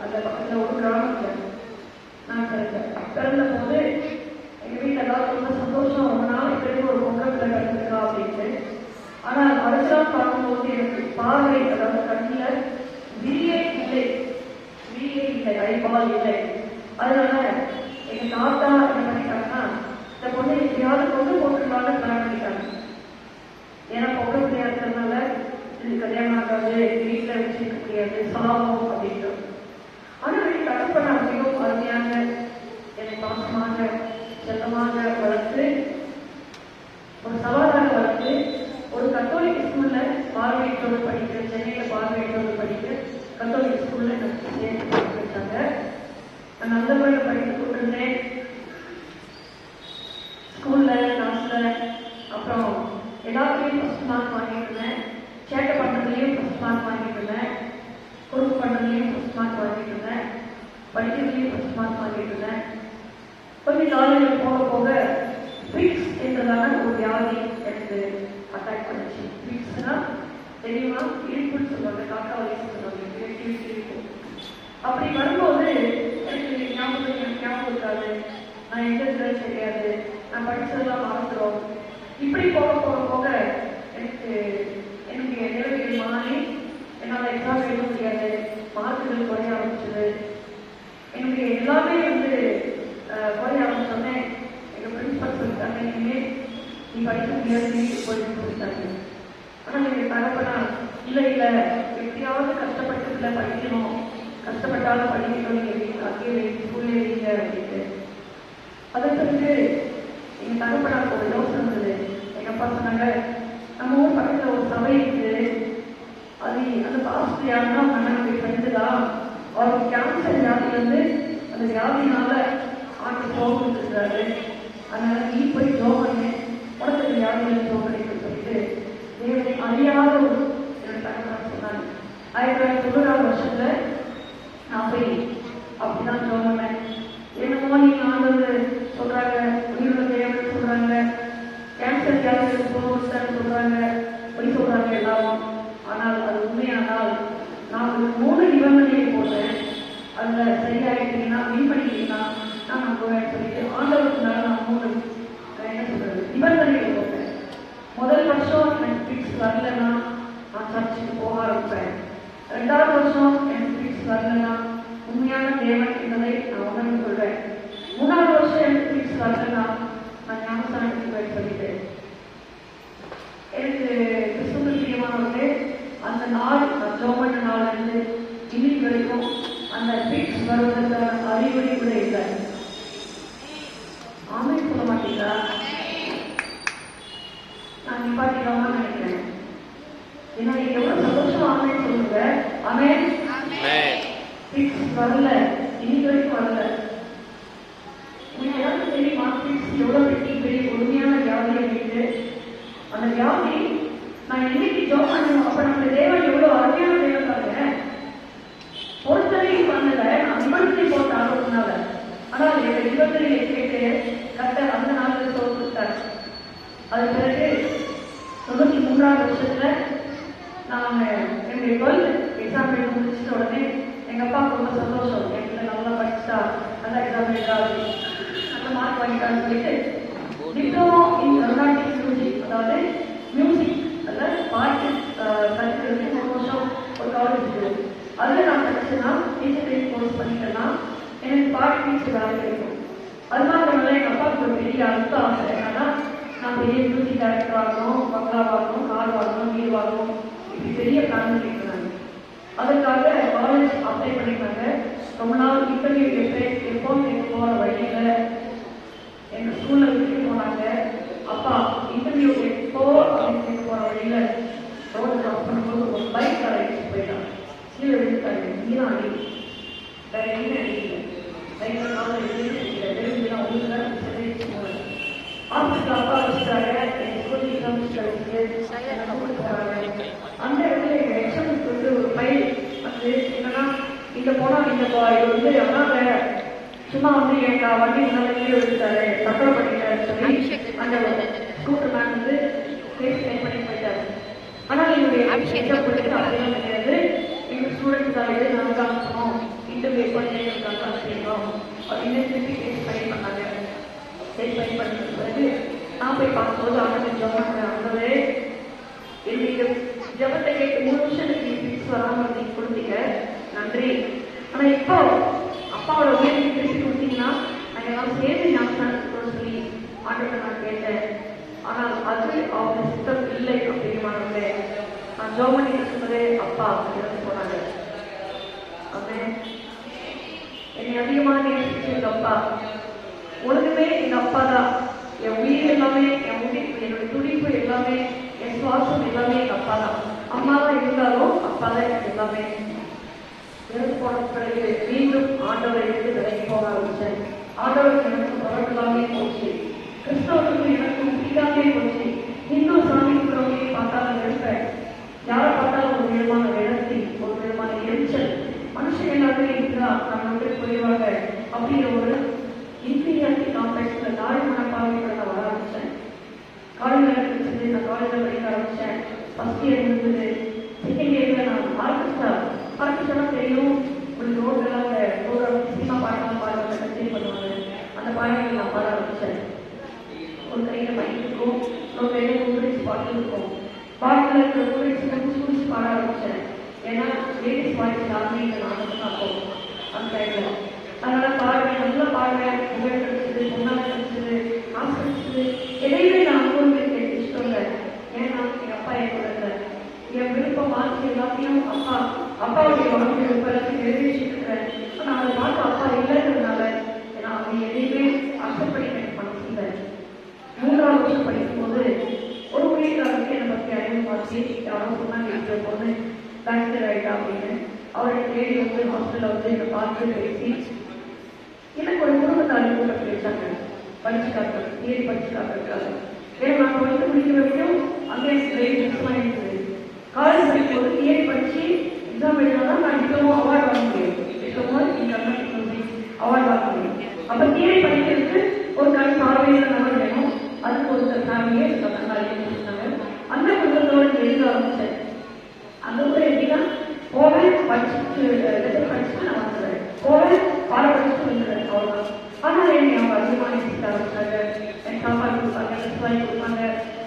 அந்த பக்கத்தில் ஒரு கிராமத்தில் நான் பிறந்தேன். பிறந்த போது எங்கள் வீட்டில் எல்லாரும் ரொம்ப சந்தோஷம், ரொம்ப நாளைக்கு பிறகு ஒரு பொங்கல் பிள்ளை பிறந்திருக்கா அப்படின்ட்டு. ஆனால் அடுத்தலாம் பார்க்கும்போது எனக்கு பார்வை, அதாவது கண்ணில் விரியே இல்லை, ஐபால் இல்லை. அதனால எங்க தாத்தா என்ன பண்ணிட்டாங்கன்னா, இந்த பொண்ணை எப்படியாவது கொண்டு போட்டுருவாங்க பிளான் பண்ணிட்டாங்க. ஏன்னா பொங்கல் பிள்ளையா இருக்கிறதுனால இது கல்யாணம் ஆகாது, வீட்டில் வச்சுக்க முடியாது, சாபம் அப்படின்ட்டு. ஆனால் எனக்கு தகப்பன மிகவும் அருமையாக என்னை பாசமாக செல்லமாக வளர்த்து, ஒரு சவாலாக வளர்த்து, ஒரு கத்தோலிக் ஸ்கூல்ல பார்வையிட்டோடு படிக்க, சென்னையில் பார்வையிட்டோடு படிக்க கத்தோலிக் ஸ்கூல்ல எனக்கு சேர்த்து வச்சாங்க. நான் நல்ல முறையில் படித்துக் கொண்டிருந்தேன். ஸ்கூல்ல, கிளாஸ்ல, அப்புறம் எல்லாத்துலேயும் ஃபர்ஸ்ட் மார்க் வாங்கிட்டு இருந்தேன். சேட்டை பண்ணுறதுலையும் ஃபர்ஸ்ட் மார்க் வாங்கிட்டு இருந்தேன். குறுக்கு பண்ணுறதுலையும் ஃபர்ஸ்ட் மார்க் வாங்கிட்டு இருந்தேன். படிக்கிறதுலையும் ஃபர்ஸ்ட் மார்க் வாங்கிட்டு இருந்தேன். கொஞ்சம் காலேஜில் போக போக ஃபிக்ஸ் என்றதான ஒரு வியாதி எனக்கு அட்டாக் பண்ணிச்சு. ஃபிக்ஸ்னா தெரியுமா? இழுப்புன்னு சொல்லுவாங்க, காக்கா வயசு சொல்லுவாங்க, இழுப்பு. அப்படி வரும்போது எனக்கு ஞாபகம் இருக்காது, நான் எங்க இருக்கிறது தெரியாது, நான் படிச்சதெல்லாம் மறந்துடும். இப்படி போக போக போக எனக்கு என்னுடைய நிலைமைகள் மாறி என்னால் எக்ஸாம் எழுத முடியாது, மார்க்குகள் குறைய ஆரம்பிச்சது. என்னுடைய எல்லாமே குறைய ஆரம்பிச்சோடனே எங்கள் பிரின்சிபல் சொல்லிட்டாங்க, இனிமேல் நீ படிக்க முடியாது, வீட்டுக்கு போயிட்டு சொல்லிட்டாங்க. ஆனால் எங்கள் தகப்பனா இல்லை இல்லை, எப்படியாவது கஷ்டப்பட்டு இல்லை படிக்கணும், கஷ்டப்பட்டாலும் படிக்கணும், நீங்கள் அங்கேயே ஸ்கூல்லே வைங்க அப்படின்ட்டு. அதன் பிறகு எங்கள் தகப்பனாருக்கு ஒரு யோசனை இருந்தது. எங்கள் அப்பா சொன்னாங்க, நம்ம ஊர் பக்கத்தில் ஒரு சபை இருக்குது, அது அந்த பாஸ்டர் யாருன்னா நம்மளுடைய ஃப்ரெண்டு தான், அவருக்கு கேன்சர் வியாதி அந்த வியாதினால ஆண்டு ஜோம் இருக்கிறாரு, அதனால நீ போய் ஜோம் பண்ணு, உடம்பு வியாதியில் ஜோம் பண்ணிட்டு சொல்லிட்டு தேவனை அறியாத ஒரு என்னோட தகவலாக சொன்னாங்க. 1990 வருஷத்துல நான் போய் அப்படிதான் ஜோம் பண்ணேன். என்னமோ நீங்க ஆண்டவர் சொல்றாங்க, உயிருள்ள தேவன் சொல்றாங்க, கேன்சர் வியாதிகளுக்கு போகணும்னு சொல்றாங்க, பொய் சொல்றாங்க எல்லாரும். ஆனால் அது உண்மையானால் நான் ஒரு 3 நிபந்தனையை போட்டேன். அதுல சரியாயிட்டீங்கன்னா, மீன் பண்ணிட்டீங்கன்னா நான் நம்புவேன் சொல்லிட்டு ஆண்டவருக்கு மேல நான் 3 என்ன சொல்றது நிபந்தனையை போட்டேன். முதல் வருஷம் எனக்கு ஃபிக்ஸ் வரலன்னா நான் சர்ச்சுக்கு போக ஆரம்பிப்பேன். 2வது வருஷம் எனக்கு ஃபிக்ஸ் வரலன்னா உண்மையான தேவன் என்பதை நான் உணர்ந்து கொள்வேன். 3வது வருஷம் எனக்கு ஃபிக்ஸ் வரலன்னா நான் ஞானஸ்தானத்துக்கு சொல்லிட்டேன். எனக்கு கிறிஸ்துவ பிரியமானவர்களே, அந்த நாள் ஜோமன் நாள் இருந்து இன்னைக்கு வரைக்கும் அந்த ஃபிக்ஸ் வருவதற்கான அறிகுறி கூட இல்லை. ஆமை சொல்ல மாட்டீங்களா? நான் நிப்பாட்டிக்கலாமா நினைக்கிறேன். ஏன்னா நீங்க எவ்வளவு சந்தோஷமா ஆமை சொல்லுங்க. ஆமென். ஃபிக்ஸ் வரல, இன்னைக்கு வரைக்கும் வரல. உங்களுக்கு எல்லாருக்கும் தெரியுமா ஃபிக்ஸ் எவ்வளவு பெரிய உண்மையான வியாதி அப்படின்ட்டு? அந்த வியாதி நான் என்னைக்கு ஜோம் பண்ணணும், அப்ப நம்ம தேவன் எவ்வளவு அருமையான தேவன் பாருங்க. பொறுத்தவரைக்கும் பண்ணல, நான் நிபந்தனை போட்ட ஆர்வத்தினால. ஆனால் எங்க நிபந்தனையை கேட்டு கர்த்தர் அந்த நாளில் சோதித்தார். அது பிறகு 93வது வருஷத்துல நான் என்னுடைய 12th எக்ஸாம் எழுத முடிச்சிட்ட உடனே எங்க அப்பாவுக்கு ரொம்ப சந்தோஷம். என் பிள்ளை நல்லா படிச்சுட்டா, நல்லா எக்ஸாம் எழுதாது, நல்ல மார்க் வாங்கிட்டான்னு சொல்லிட்டு டிப்ளமோ இன் கர்நாடிக் மியூசிக், அதாவது மியூசிக் அல்ல பாட்டு கற்றுக்கிறது 3 வருஷம் ஒரு காலேஜ் இருக்குது. அதில் நான் படிச்சேன்னா டீச்சர் கோர்ஸ் பண்ணிட்டேன்னா எனக்கு பாட்டு டீச்சர் வேலை கிடைக்கும். அது மாத்திரமில்லை, எங்கள் அப்பாவுக்கு ஒரு பெரிய அடுத்த ஆசை என்னன்னா, நான் பெரிய மியூசிக் டைரக்டர் ஆகணும், பங்களா வாங்கணும், கார் வாங்கணும், வீடு வாங்கணும், இப்படி பெரிய பிளான் பண்ணிக்கிறாங்க. அதுக்காக காலேஜ் அப்ளை பண்ணிட்டாங்க. ரொம்ப நாள் இன்டர்வியூ எப்போ போகிற வழியில் எங்கள் ஸ்கூலில் விட்டுட்டு போனாங்க. அப்பா இன்டர்வியூ எப்போ அப்படின்னு போகிற வழியில் ரோடு கிராஸ் பண்ணும்போது ஒரு பைக் அழைச்சி போயிட்டாங்க. கீழே விழுத்தாங்க. இங்கேதான் அடி, வேற எங்கேயும் அடிக்கல. பைக்கில் காலம் எடுத்து விழுந்துலாம் உங்களுக்கு தான் போனாங்க. ஆஃபீஸில் அப்பா வச்சுட்டாங்க. எங்கள் ஸ்கூல் எக்ஸாம்ஸ் கூப்பிட்டு போகிறாங்க. அந்த இடத்துல எங்கள் எக்ஸாம்ஸ் ஒரு ஃபைல் என்னன்னா, இங்கே போனால் இந்த இது அண்ணாங்க சும்மா என் வண்டி முன்னாடி கீழே விழுத்தாரு, தற்கொலை பண்ணிட்டாருன்னு சொல்லி அந்த ஸ்கூட்டர் மேன் கேஸ் டைப் பண்ணி போயிட்டாரு. ஆனால் என்னுடைய எக்ஸாம் கொடுத்துட்டு அப்படிலாம் கிடையாது. எங்கள் ஸ்டூடெண்ட்ஸ் தான் நாங்கள் அனுப்பணும், இன்டர்வியூ போய் பார்க்கும்போது ஆண்டவரை ஜெபம் ஆண்டவரே என்னுடைய ஜெபத்தை கேட்டு 3 வருஷத்துக்கு நீ பிக்ஸ் வராமல் நீங்க கொடுத்தீங்க, நன்றி. ஆனா இப்போ அப்பாவோட உயிரை திருப்பி கொடுத்தீங்கன்னா நாங்கள் எல்லாம் சேர்ந்து ஞாபகம் சொல்லி ஆண்டவரை நான் கேட்டேன். ஆனால் அது அவங்க சித்தம் இல்லை அப்படிங்கிறவங்களே நான் ஜெபம் பண்ணி இருக்கும்போதே அப்பா இறந்து போனாங்க. என்னை அதிகமாக நேசிச்சு எங்க அப்பா, உலகமே எங்க அப்பா தான். என் உயிர் எல்லாமே, என் உயிர், என்னுடைய துடிப்பு எல்லாமே, என் சுவாசம் எல்லாமே எங்க அப்பா தான். அம்மா தான் இருந்தாலும் அப்பா தான் எனக்கு எல்லாமே. இறந்து போன பிறகு மீண்டும் ஆண்டவரை எடுத்து விலகி போக ஆரம்பிச்சேன். ஆண்டவருக்கு எனக்கு தொடர்புலாமே போச்சு, கிறிஸ்தவர்களுக்கு எனக்கு பிடிக்காமே போச்சு. இந்து சாமி கும்பிடவங்களே பார்த்தாலும் இருப்பேன், யாரை பார்த்தாலும் ஒரு விதமான விளர்ச்சி, ஒரு விதமான எரிச்சல், மனுஷன் எல்லாருமே இருந்தா நம்ம போயிடுவாங்க அப்படிங்கிற ஒரு இன்ஃபீரியாரிட்டி காம்ப்ளெக்ஸ்ல தாய் மனப்பான்மைகளை நான் வர ஆரம்பிச்சேன். காலேஜில் இருந்துச்சு, நான் காலேஜில் படிக்க ஆரம்பிச்சேன். ஃபர்ஸ்ட் இயர் இருந்தது. செகண்ட் இயர்ல நான் ஆர்கெஸ்ட்ரா தெரியும், ஒரு ரோட்லாம் அந்த ப்ரோக்ராம் சினிமா பாடலாம் பாடுவாங்க, கச்சேரி பண்ணுவாங்க, அந்த பாடல்கள் நான் பாட ஆரம்பிச்சேன். ஒரு கையில் மைக் இருக்கும், ஒரு கையில் கூல்ட்ரிங்க்ஸ் பாட்டில் இருக்கும். பாட்டில் இருக்கிற கூல்ட்ரிங்க்ஸ் குடிச்சு பாட ஆரம்பிச்சேன். ஏன்னா லேடிஸ் வாய்ஸ் யாருமே இந்த நாடகம் தான் போகும் அந்த டைம்ல. அதனால பாடுவேன், நல்லா பாடுவேன். புகழ் கிடைச்சது, பொண்ணால் கிடைச்சது, காசு கிடைச்சது, எதையுமே நான் அனுபவிக்க இஷ்டம் இல்லை. ஏன்னா எங்க அப்பா என் கூட இல்லை. என் விருப்பம் மாற்றி எல்லாத்தையும் அப்பாவுடைய வாழ்க்கை எல்லாத்தையும் நிறைவேற்றிட்டு இருக்கிறேன். ஆனால் அதை பார்த்து அப்பா இல்லைங்கிறதுனால நான் அவங்க எதையுமே அக்செப்ட் பண்ணிக்க எனக்கு மனசு இல்லை. 3ஆவது வருஷம் படிக்கும்போது ஒரு மொழிக்காரருக்கு என்னை பற்றி அறிவு மாற்றி யாரும் சொன்னாங்க, இந்த பொண்ணு பேக்டர் ஆகிட்டா அப்படின்னு. அவரை தேடி வந்து ஹாஸ்பிட்டலில் வந்து என்னை பார்த்து பேசி எனக்கு ஒரு குடும்பத்தாளி கூட பேசாங்க, படிச்சு காட்டுறது, தேடி படிச்சு காட்டுறதுக்காக. ஏன்னா நான் 12th முடிக்கிற வரைக்கும் அங்கே மிஸ்லாம் இருக்குது. காலேஜ் படிக்கும்போது தேடி படிச்சு எக்ஸாம் எழுதினாதான் நான் டிப்ளமோ அவார்டு வாங்க முடியும், diploma in computer technology award வாங்க முடியும். அப்போ தேடி படிக்கிறதுக்கு ஒரு கண் பார்வையில் நபர் வேணும், அதுக்கு ஒரு ஃபேமிலியே சொன்னாங்க. அந்த குடும்பத்தோடு எழுத ஆரம்பிச்சேன். அந்த ஊர் எப்படின்னா போவேன், படிச்சுட்டு நான் வந்துடுவேன், போவேன், பாடம் படிச்சுட்டு வந்துடுவேன், அவ்வளோதான். ஆனால் என்னை அவங்க அதிகமாக நேசிக்க ஆரம்பிச்சாங்க. எனக்கு சாப்பாடு கொடுப்பாங்க, ட்ரெஸ் வாங்கி கொடுப்பாங்க,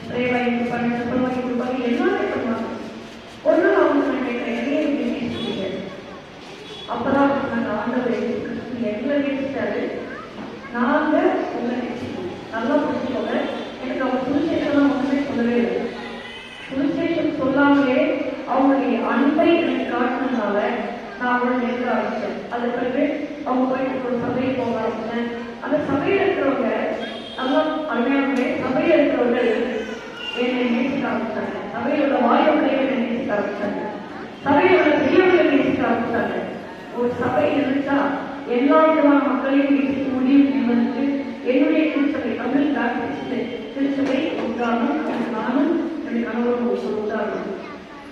ஸ்ப்ரே வாங்கி கொடுப்பாங்க, செப்பல் வாங்கி கொடுப்பாங்க, எல்லாமே பண்ணுவாங்க. ஒரு நாள் அவங்க நான் கேட்குறேன், என்னையே இப்படி நேசிச்சிங்க. அப்போதான் நாங்கள் ஆண்டவர் எங்களை நேசிச்சாரு, நாங்கள் உங்களை நேசிக்கணும். நல்லா புரிஞ்சுக்கோங்க. எனக்கு அவங்க சுவிசேஷம்லாம் ஒன்றுமே சொல்லவே இல்லை. சுவிசேஷம் சொல்லாமலே அவங்களுடைய அன்பை எனக்கு காட்டினதுனால நான் அவங்களை நேசிக்க ஆரம்பிச்சேன். அது பிறகு அவங்க போயிட்டு ஒரு சபையை போக ஆரம்பிச்சேன். அந்த சபையில் இருக்கிறவங்க நல்லா அருமையானவங்க, சபையில் இருக்கிறவர்கள் என்னை நேசிக்க ஆரம்பிச்சாங்க. சபையில் உள்ள வாய்ப்புகளை என்னை நேசிக்க ஆரம்பிச்சாங்க. சபையில் உள்ள பெரியவர்களை நேசிக்க ஆரம்பிச்சாங்க. ஒரு சபை இருந்துச்சா எல்லா விதமான மக்களையும் நேசிக்க முடியும் என்பதற்கு என்னுடைய திருச்சபை, தமிழ் பேப்டிஸ்ட் திருச்சபை உதாரணம். நானும் என்னுடைய கணவரும் ஒரு உதாரணம்.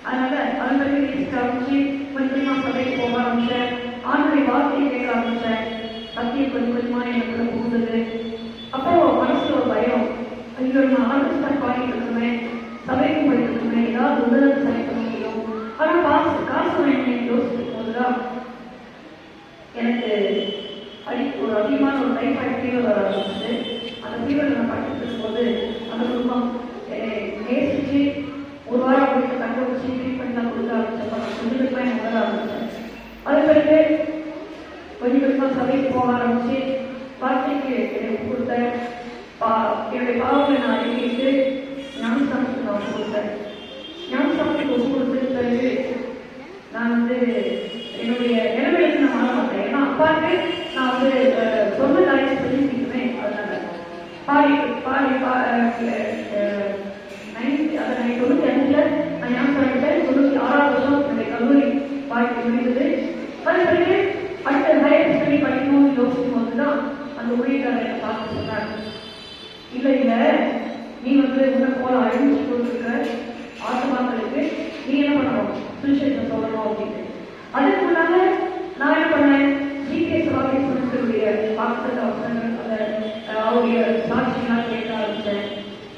அதனால அதன் பிறகு நேசிக்க ஆரம்பிச்சு கொஞ்சமா சபைக்கு போக ஆரம்பிச்சேன். ஆண்டுடைய வார்த்தையை கேட்க ஆரம்பிச்சேன். சத்தியம் கொஞ்சம் கொஞ்சமா எனக்குள்ள புகுந்தது. அப்போ மனசுல ஒரு பயம், ஐயோ நான் ஆர்கெஸ்ட்ரா பாடிட்டு இருக்குமே, சபைக்கு போயிட்டு இருக்குமே, ஏதாவது உதவி சரி பண்ண முடியும். ஆனால் காசு வாங்கி யோசிக்கும் போதுதான் எனக்கு ஒரு அதிகமான ஒரு டைஃபாய்டு ஃபீவர் வர ஆரம்பிச்சு. அந்த ஃபீவரில் நான் படிச்சுட்டு இருக்கும்போது அந்த குடும்பம் நேசிச்சு ஒரு வாரம் அவங்களுக்கு தங்க வச்சு ட்ரீட்மெண்ட்லாம் கொடுக்க ஆரம்பிச்சப்போ நான் கொஞ்சம் கொஞ்சமாக எனக்கு உணர ஆரம்பிச்சேன். அது பிறகு கொஞ்சம் கொஞ்சமாக சபைக்கு போக ஆரம்பிச்சு வார்த்தைக்கு எனக்கு கொடுத்தேன். என்னுடைய பாவங்களை நான் அறிவிட்டு ஞானஸ்தானத்துக்கு நான் ஒப்பு கொடுத்தேன். ஞானஸ்தானத்துக்கு ஒப்பு கொடுத்தது பிறகு நான் என்னுடைய நிலைமைக்கு நான் மாற மாட்டேன். ஏன்னா அப்பாவுக்கு நான் சொன்ன காரியத்தை சொல்லியிருக்கீங்களே, அதனால பாடி 95 நான் ஞாபகம் 96வது வருஷம் என்னுடைய கல்லூரி வாழ்க்கை முடிந்தது. அது பிறகு அடுத்த ஹையர் ஸ்டடி படிக்கணும்னு யோசிக்கும் போதுதான் அந்த ஊழியர்களை பார்த்து சொன்னாங்க, இல்லை நீ உன்னை போல அழிஞ்சு கொண்டிருக்கிற ஆத்மாக்களுக்கு நீ என்ன பண்ணணும், சுவிசேஷத்தை சொல்லணும் அப்படின்னு. அதுக்கு முன்னால நான் என்ன பண்ணேன், ஜிபிஎஸ் வாக்கிய வாக்குத்த அவசரங்கள் அவருடைய சாட்சியெல்லாம் கேட்க ஆரம்பிச்சேன்.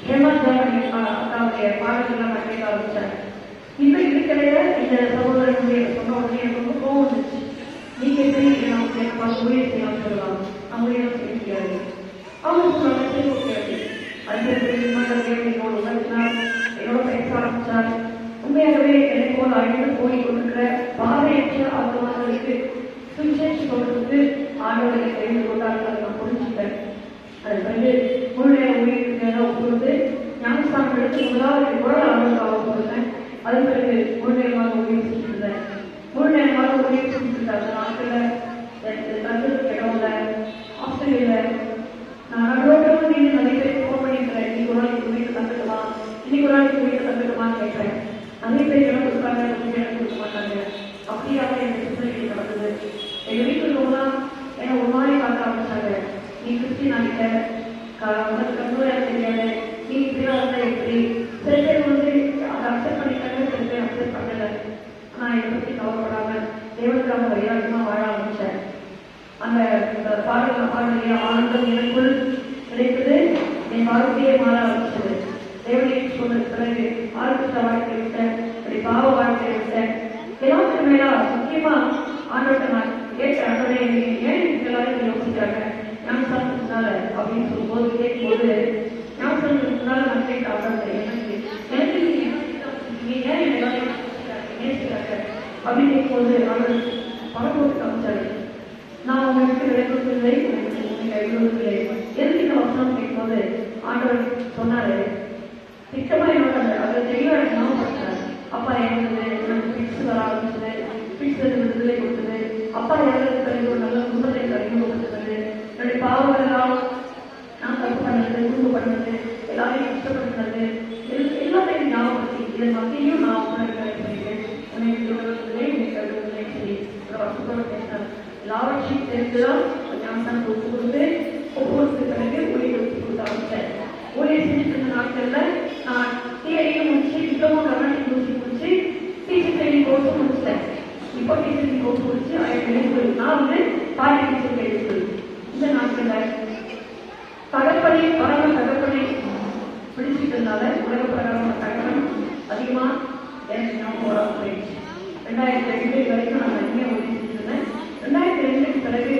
ஹேமந்த் அக்காவுடைய பாடல்கள்லாம் நான் கேட்க ஆரம்பிச்சேன். இன்னும் இதுக்கிடையில இந்த சகோதரனுடைய சொன்ன உடனே எனக்கு ரொம்ப கோவம் வந்துச்சு. நீங்க எப்படி எனக்கு பார்த்து ஊழியர் செய்யலாம் சொல்லலாம், நான் ஊழியர் செய்ய முடியாது. அவங்க சொன்னாங்க சரி ஓகே. அது போல் அழிந்து போய் கொண்டிருக்கிற பாதையற்ற ஆத்மாக்களுக்கு சுவிசேஷம் சொல்றதுக்கு ஆண்டவரை தெரிந்து கொண்டார்கள். நான் புரிஞ்சுட்டேன். அது வந்து முழு நேர ஊழியர்களுக்கு ஒப்புறது ஞானஸ்தானம் எடுத்து முதலாவது குரல் ஆண்டவருக்காக போடுறேன். அதன் பிறகு முழு நேரமாக ஊழியம் செஞ்சுருந்தேன். முழு நேரமாக ஊழியம் செஞ்சுருந்தேன். அந்த நாட்களில் தங்குறதுக்கு இடம் இல்லை, ஹாஸ்டல் இல்லை. நான் நடுவோடு நீங்கள் நிறைய பேர் ஃபோன் பண்ணியிருக்கிறேன். இன்னைக்கு ஒரு நாளைக்கு வீட்டில் தந்துக்கலாம், இன்னைக்கு ஒரு நாளைக்கு வீட்டில் தந்துக்கலான்னு கேட்குறேன். நிறைய பேர் இடம் கொடுக்குறாங்க, கொஞ்சம் இடம் கொடுக்க மாட்டாங்க. அப்படியாக எனக்கு சிந்தனை நடந்தது. எங்கள் வீட்டில் இருக்கவங்களாம் என்னை ஒரு மாதிரி பார்க்க ஆரம்பிச்சாங்க. நீ கிறிஸ்டின் ஆகிட்ட, உனக்கு கண்ணூர் தெரியாது, நீ இப்படிலாம் இருந்தால் எப்படி? சில பேர் வந்து அதை அக்செப்ட் பண்ணிட்டாங்க, சில பேர் அக்செப்ட் பண்ணலை. ஆனால் இதை பற்றி கவலைப்படாமல் தேவனுக்காக வைராகமாக வாழ ஆரம்பித்தேன். அந்த பாடலையே ஆனந்தம் எனக்குள் கிடைத்தது. என் வாழ்க்கையே மாற ஆரம்பிச்சது. தேவனை சொன்ன பிறகு ஆரம்பித்த வாழ்க்கை விட்டேன், அப்படி பாவ வாழ்க்கை விட்டேன். எல்லாத்துக்கு மேலா முக்கியமா ஆண்டவர்கிட்ட நான் கேட்ட ஆண்டவரே ஏன் எல்லாரும் யோசிக்கிறாங்க ஞானஸ்தானத்துக்குனால அப்படின்னு சொல்லும்போது கேட்கும்போது ஞானஸ்தானத்துக்கு முன்னால நான் கேட்ட ஆண்டவரே எனக்கு நீங்க ஏன் எல்லாரும் நேசிக்கிறாங்க அப்படின்னு கேட்கும்போது அவர் பணம் போட்டு காமிச்சாரு. நான் உங்களுக்கு விளைவில்லை, உங்களுக்கு எழுதுவதில்லை. எதுக்கு இந்த வசனம் கேட்கும்போது ஆண்டவர் சொன்னாரு, திட்டமா என்னோட அதில் தெளிவாக எனக்கு ஞாபகப்படுத்தினார். அப்பா இறந்தது, எனக்கு பிக்ஸ் வர ஆரம்பிச்சது, பிக்ஸ் விடுதலை கொடுத்தது. அப்பா இறந்தது பிறகு ஒரு நல்ல குடும்பத்தை அறிமுகப்படுத்துறது, என்னுடைய பாவங்களெல்லாம் நான் தப்பு பண்ணது, குடும்ப பண்ணது, எல்லாரையும் கஷ்டப்படுத்துறது, எல்லாத்தையும் ஞாபகப்படுத்தி இதன் மத்தியும் நான் உணர்கிறேன் சொல்லிட்டேன். உனக்கு விடுவதில்லை, உனக்கு எழுதுவதில்லை சொல்லி ஒரு வருஷத்தோடு பேசினார். எல்லாவற்றையும் தெரிஞ்சுதான் ஞானஸ்தானம் ஒப்பு கொடுத்து ஒப்புக்கு பிறகு ஊழியர் ஒப்பு கொடுத்து ஆரம்பித்தேன். ஊழியர் செஞ்சுட்டு இருந்த நாட்களில் நான் தியரியும் முடிச்சு, டிப்ளமோ கவர்மெண்ட் யூனிவர்சிட்டி முடிச்சு, டீச்சர் ட்ரைனிங் கோர்ஸும் முடிச்சிட்டேன். இப்போ டீச்சர் ட்ரைனிங் கோர்ஸ் முடிச்சு நான் வந்து பாட்டி டீச்சர் ட்ரைனிங். இந்த நாட்களில் தகப்பனை பரம தகப்பனை பிடிச்சிட்டு இருந்தால உலக பிரகாரமான தகவல் அதிகமாக எனக்கு ஞாபகம் வர போயிடுச்சு. 2002 வரைக்கும் நான் நிறைய ஊழியர் செஞ்சுருந்தேன். 2002க்கு பிறகு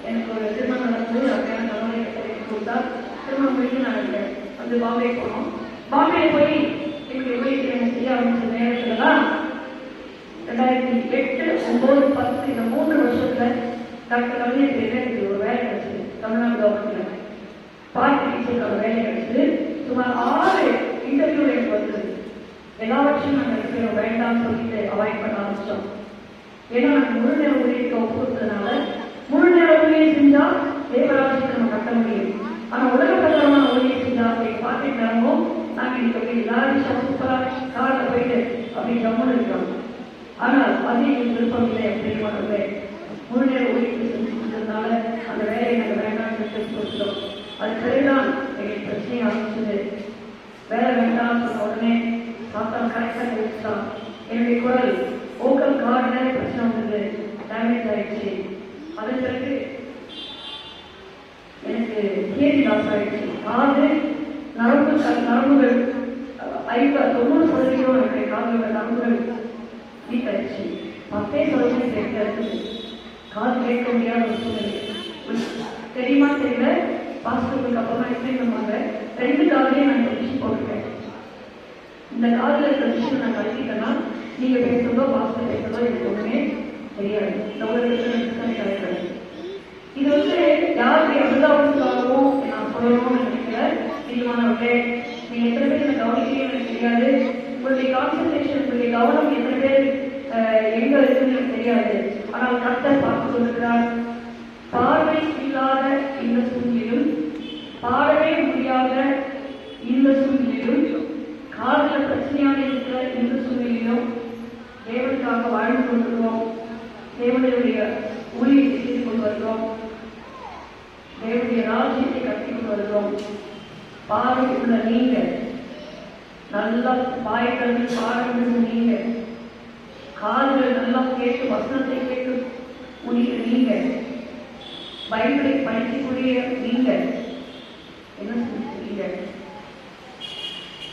எனக்கு ஒரு திருமணம் நடந்து அப்படியான தலைவரை கொடுத்தால் திருமணம் முடிஞ்சு நான் வந்து பாம்பே போனோம். பாம்பே போய் என்னுடைய ஊழியத்தை எனக்கு செய்ய ஆரம்பிச்ச நேரத்தில் தான் 2008, 9, 10 இந்த 3 வருஷத்துல டாக்டர் கவிஞர் எனக்கு ஒரு வேலை கிடைச்சது. தமிழ்நாடு கவர்மெண்ட்ல பார்ட்டி டீச்சருக்கான வேலை கிடைச்சது. சுமார் 6 இன்டர்வியூ எனக்கு வந்தது. எல்லாவற்றையும் நாங்கள் இருக்கிறோம் வேண்டாம்னு சொல்லிட்டு அவாய்ட் பண்ண ஆரம்பிச்சோம். ஏன்னா நாங்கள் முழு நேர ஊழியத்தை ஒப்புக்கிறதுனால முழு நேர ஊழியம் செஞ்சா தேவராஜ்யத்தை நம்ம கட்ட முடியும். ஆனால் உலக பிரகாரமான ஊழியம் செஞ்சா எங்கள் பார்ட்டி நேரமும் நாங்கள் இன்னைக்கு எல்லாரும் சூப்பராக காரில் போயிட்டு அப்படி ஜம்முன்னு இருக்கிறோம். ஆனால் அது எங்களுக்கு விருப்பம் இல்லை அப்படின்னு பண்ணுறது முழு நேர ஊழியத்தை செஞ்சு கொடுத்ததுனால அந்த வேலையை நாங்கள் வேண்டாம்னு சொல்லிட்டோம். அது பிறகுதான் எங்களுக்கு பிரச்சனையை ஆரம்பிச்சது. வேலை வேண்டாம்னு சொன்ன உடனே சாத்தான் கரெக்டாக வச்சுட்டான். என்னுடைய குரல் ஓக்கல் கார்டுல பிரச்சனை வந்தது, டேமேஜ் ஆயிடுச்சு. அதன் பிறகு எனக்கு கேள்வி லாஸ் ஆயிடுச்சு. காது நரம்புகள் 90% என்னுடைய காதோட நரம்புகள் வீக் ஆயிடுச்சு. 10% கேட்க இருக்குது. காது கேட்க முடியாத ஒரு சூழ்நிலை. தெரியுமா தெரியல, பாஸ்டருக்கு அப்புறமா எக்ஸ்பிளைன் பண்ணுவாங்க. 2 காதையும் நான் மிஷின் போட்டுருக்கேன். இந்த காதில் இருக்கிற விஷயம் நான் கழிக்கிட்டேன்னா நீங்கள் பேசுறதோ பாஸ்டர் பேசுறதோ எனக்கு ஒன்றுமே தெரியாது. இந்த உலகத்தில் கிடையாது. இது வந்து யாருக்கு அபிதாபத்துக்காகவும் நான் சொல்லணும்னு நினைக்கிறேன். தீர்மானவர்களே, நீங்கள் எத்தனை பேர் இந்த கவனிக்கையும் எனக்கு தெரியாது. உங்களுடைய கான்சன்ட்ரேஷன், உங்களுடைய கவனம் எத்தனை பேர் எங்க இருக்குன்னு எனக்கு தெரியாது. ஆனால் கர்த்தர் பார்த்து கொண்டிருக்கிறார். பார்வை இல்லாத இந்த சூழ்நிலையும், பாடவே முடியாத இந்த சூழ்நிலையும், காதல பிரச்சனையாக இருக்கிற இந்த சூழ்நிலையும் தேவனுக்காக வாழ்ந்து கொண்டிருக்கிறோம். தேவனுடைய ஊழியத்தை செய்து கொண்டு வருகிறோம். தேவனுடைய ராஜ்யத்தை கட்டி கொண்டு வருகிறோம். பார்வை உள்ள நீங்க, நல்லா பாய்கள் பாடங்கள் நீங்க, காதுகள் நல்லா கேட்டு வசனத்தை கேட்டு முடிகிற நீங்க, பைபிளை படிக்கக்கூடிய நீங்க என்ன சொல்றீங்க?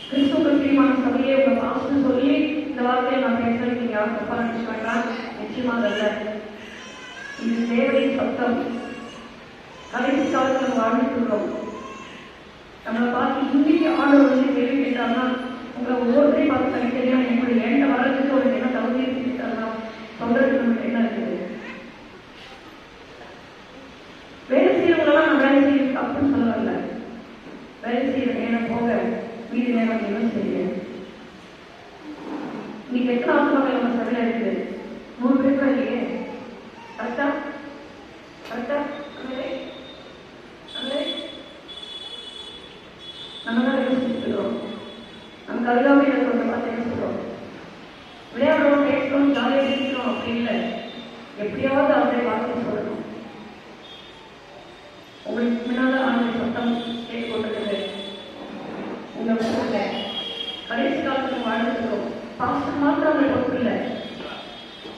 கிறிஸ்துவ பிரியமான சபையை உங்க பாஸ்டர் சொல்லி இந்த வார்த்தையை நான் பேசுறது நீங்க யாரும் தப்பா நினைச்சு வேண்டாம். நிச்சயமாக அல்ல. இது தேவையின் சத்தம். கடைசி காலத்தில் வாழ்ந்துட்டுள்ளோம். நம்மளை பார்த்து இன்னைக்கு ஆண்டவர் வந்து கேள்வி கேட்டாங்கன்னா உங்களை ஒவ்வொருத்தையும் பார்த்து தனித்தனியாக என்னுடைய எண்ண வரதுக்கு ஒரு ஆத்மாக்கள் நம்ம சபையில இருக்குது. 3 பேர் கூட இல்லையே. கரெக்டா கரெக்டா நம்ம தான் யோசிச்சுட்டு இருக்கிறோம். நம்ம அருகாமையில் இருக்கிறவங்க பார்த்து என்ன சொல்றோம்? விளையாடுறோம், பேசுறோம், ஜாலியாக இருக்கிறோம் அப்படி இல்லை. எப்படியாவது அவரை பார்த்து சொல்லணும். உங்களுக்கு முன்னால ஆண்டு சத்தம் கேட்டுக்கொண்டிருக்கிறது. உங்க ஊர்ல கடைசி காலத்துல வாழ்ந்துருக்கிறோம். பாஸ்டர் மாத்திரம் அவங்க பொறுப்பு இல்லை,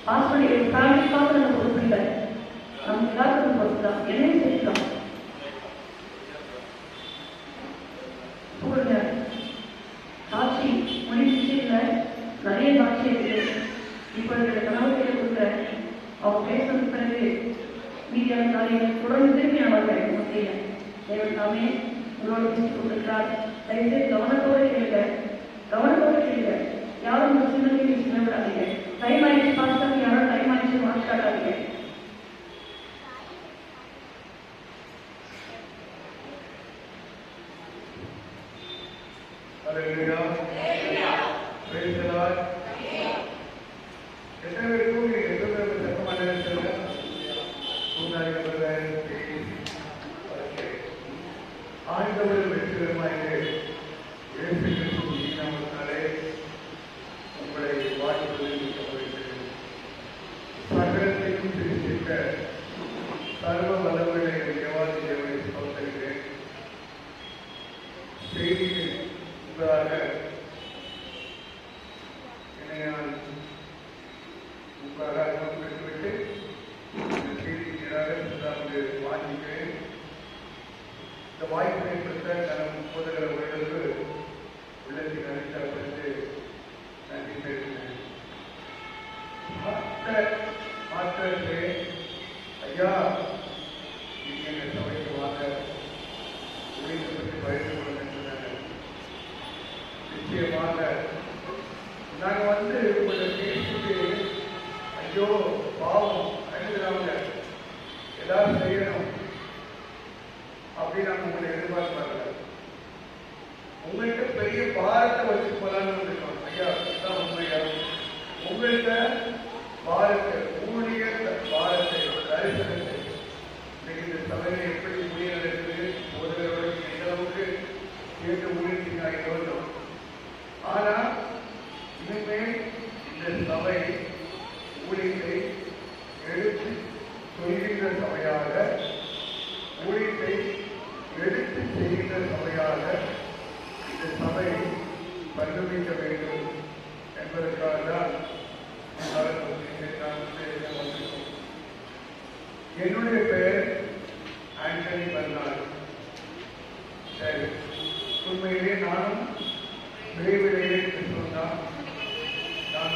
பாஸ்டருடைய ஃபேமிலி மாத்திரம் நம்ம பொறுப்பு இல்லை, நம்ம எல்லாத்துக்கும் பொறுப்பு தான். என்னையும் சேர்க்கலாம். சாட்சி முடிஞ்சிச்சு இல்லை, நிறைய சாட்சி இருக்குது. இப்போ என்னுடைய கணவர்களை கொடுக்குற அவங்க பேசுறது பிறகு மீதியான காரியங்கள் தொடர்ந்து திரும்பி நான் வருவேன். மத்தியில் தேவன் தாமே உங்களோட பேசி கொண்டிருக்கிறார். தயவுசெய்து கவனத்தோடு கேளுங்க, கவனத்தோடு கேளுங்க. யாரும் உங்கள் சிந்தனையை சின்ன விடாதீங்க. டைம் ஆயிடுச்சு பாஸ்டர், யாரும் டைம் ஆயிடுச்சு மாற்றி காட்டாதீங்க. ஆண்டவர் வெற்றிகரமாக உங்களை வாழ்த்துவதில் சகலத்தையும் சிரித்திருக்க சர்வ வல்லவர்களை தேவாதி தேவனை சோதரிக்கிறேன். செய்தியில் உங்களாக என்னை நான் உங்களாக பெற்றுவிட்டு இந்த செய்திக்கு வாங்கிக்கிறேன். இந்த வாய்ப்பை பெற்ற தனது முதல்வர் அவர்களுக்கு உள்ளத்தில் அளித்தவர்களுக்கு நன்றி தெரிவிக்கிறேன். மாற்றத்தை ஐயா நீங்கள் எங்கள் சபைக்கு வாங்க உழைப்பு பற்றி பகிர்ந்து கொள்ள சொன்னாங்க. நிச்சயமாக நாங்கள் உங்களை பேசிட்டு ஐயோ பாவம் அனுகிறாங்க எல்லாரும் செய்யணும் அப்படின்னு நாங்கள் உங்களை எதிர்பார்ப்பாங்க. உங்கள்கிட்ட பெரிய பாரத்தை வச்சு போலான்னு இருக்கோம். ஐயா தான் உண்மையா உங்கள்கிட்ட பாரத்தை ஊழிய பாரத்தை தரிசனத்தை இன்னைக்கு இந்த சபையை எப்படி ஊழிய நடக்குது முதலோட எந்த அளவுக்கு கேட்டு ஊழியத்துக்கு ஆகிட்டு வந்தோம். ஆனா இனிமேல் இந்த சபை ஊழியத்தை எடுத்து சொல்கின்ற சபையாக, ஊழியத்தை எடுத்து செய்கின்ற சபையாக இந்த சபை பரிணமிக்க வேண்டும் என்பதற்காக தான் என்னுடைய பெயர் ஆண்டனி பர்னால்ட். சரி, உண்மையிலே நானும் விரைவிலேயே சொன்னான். நான்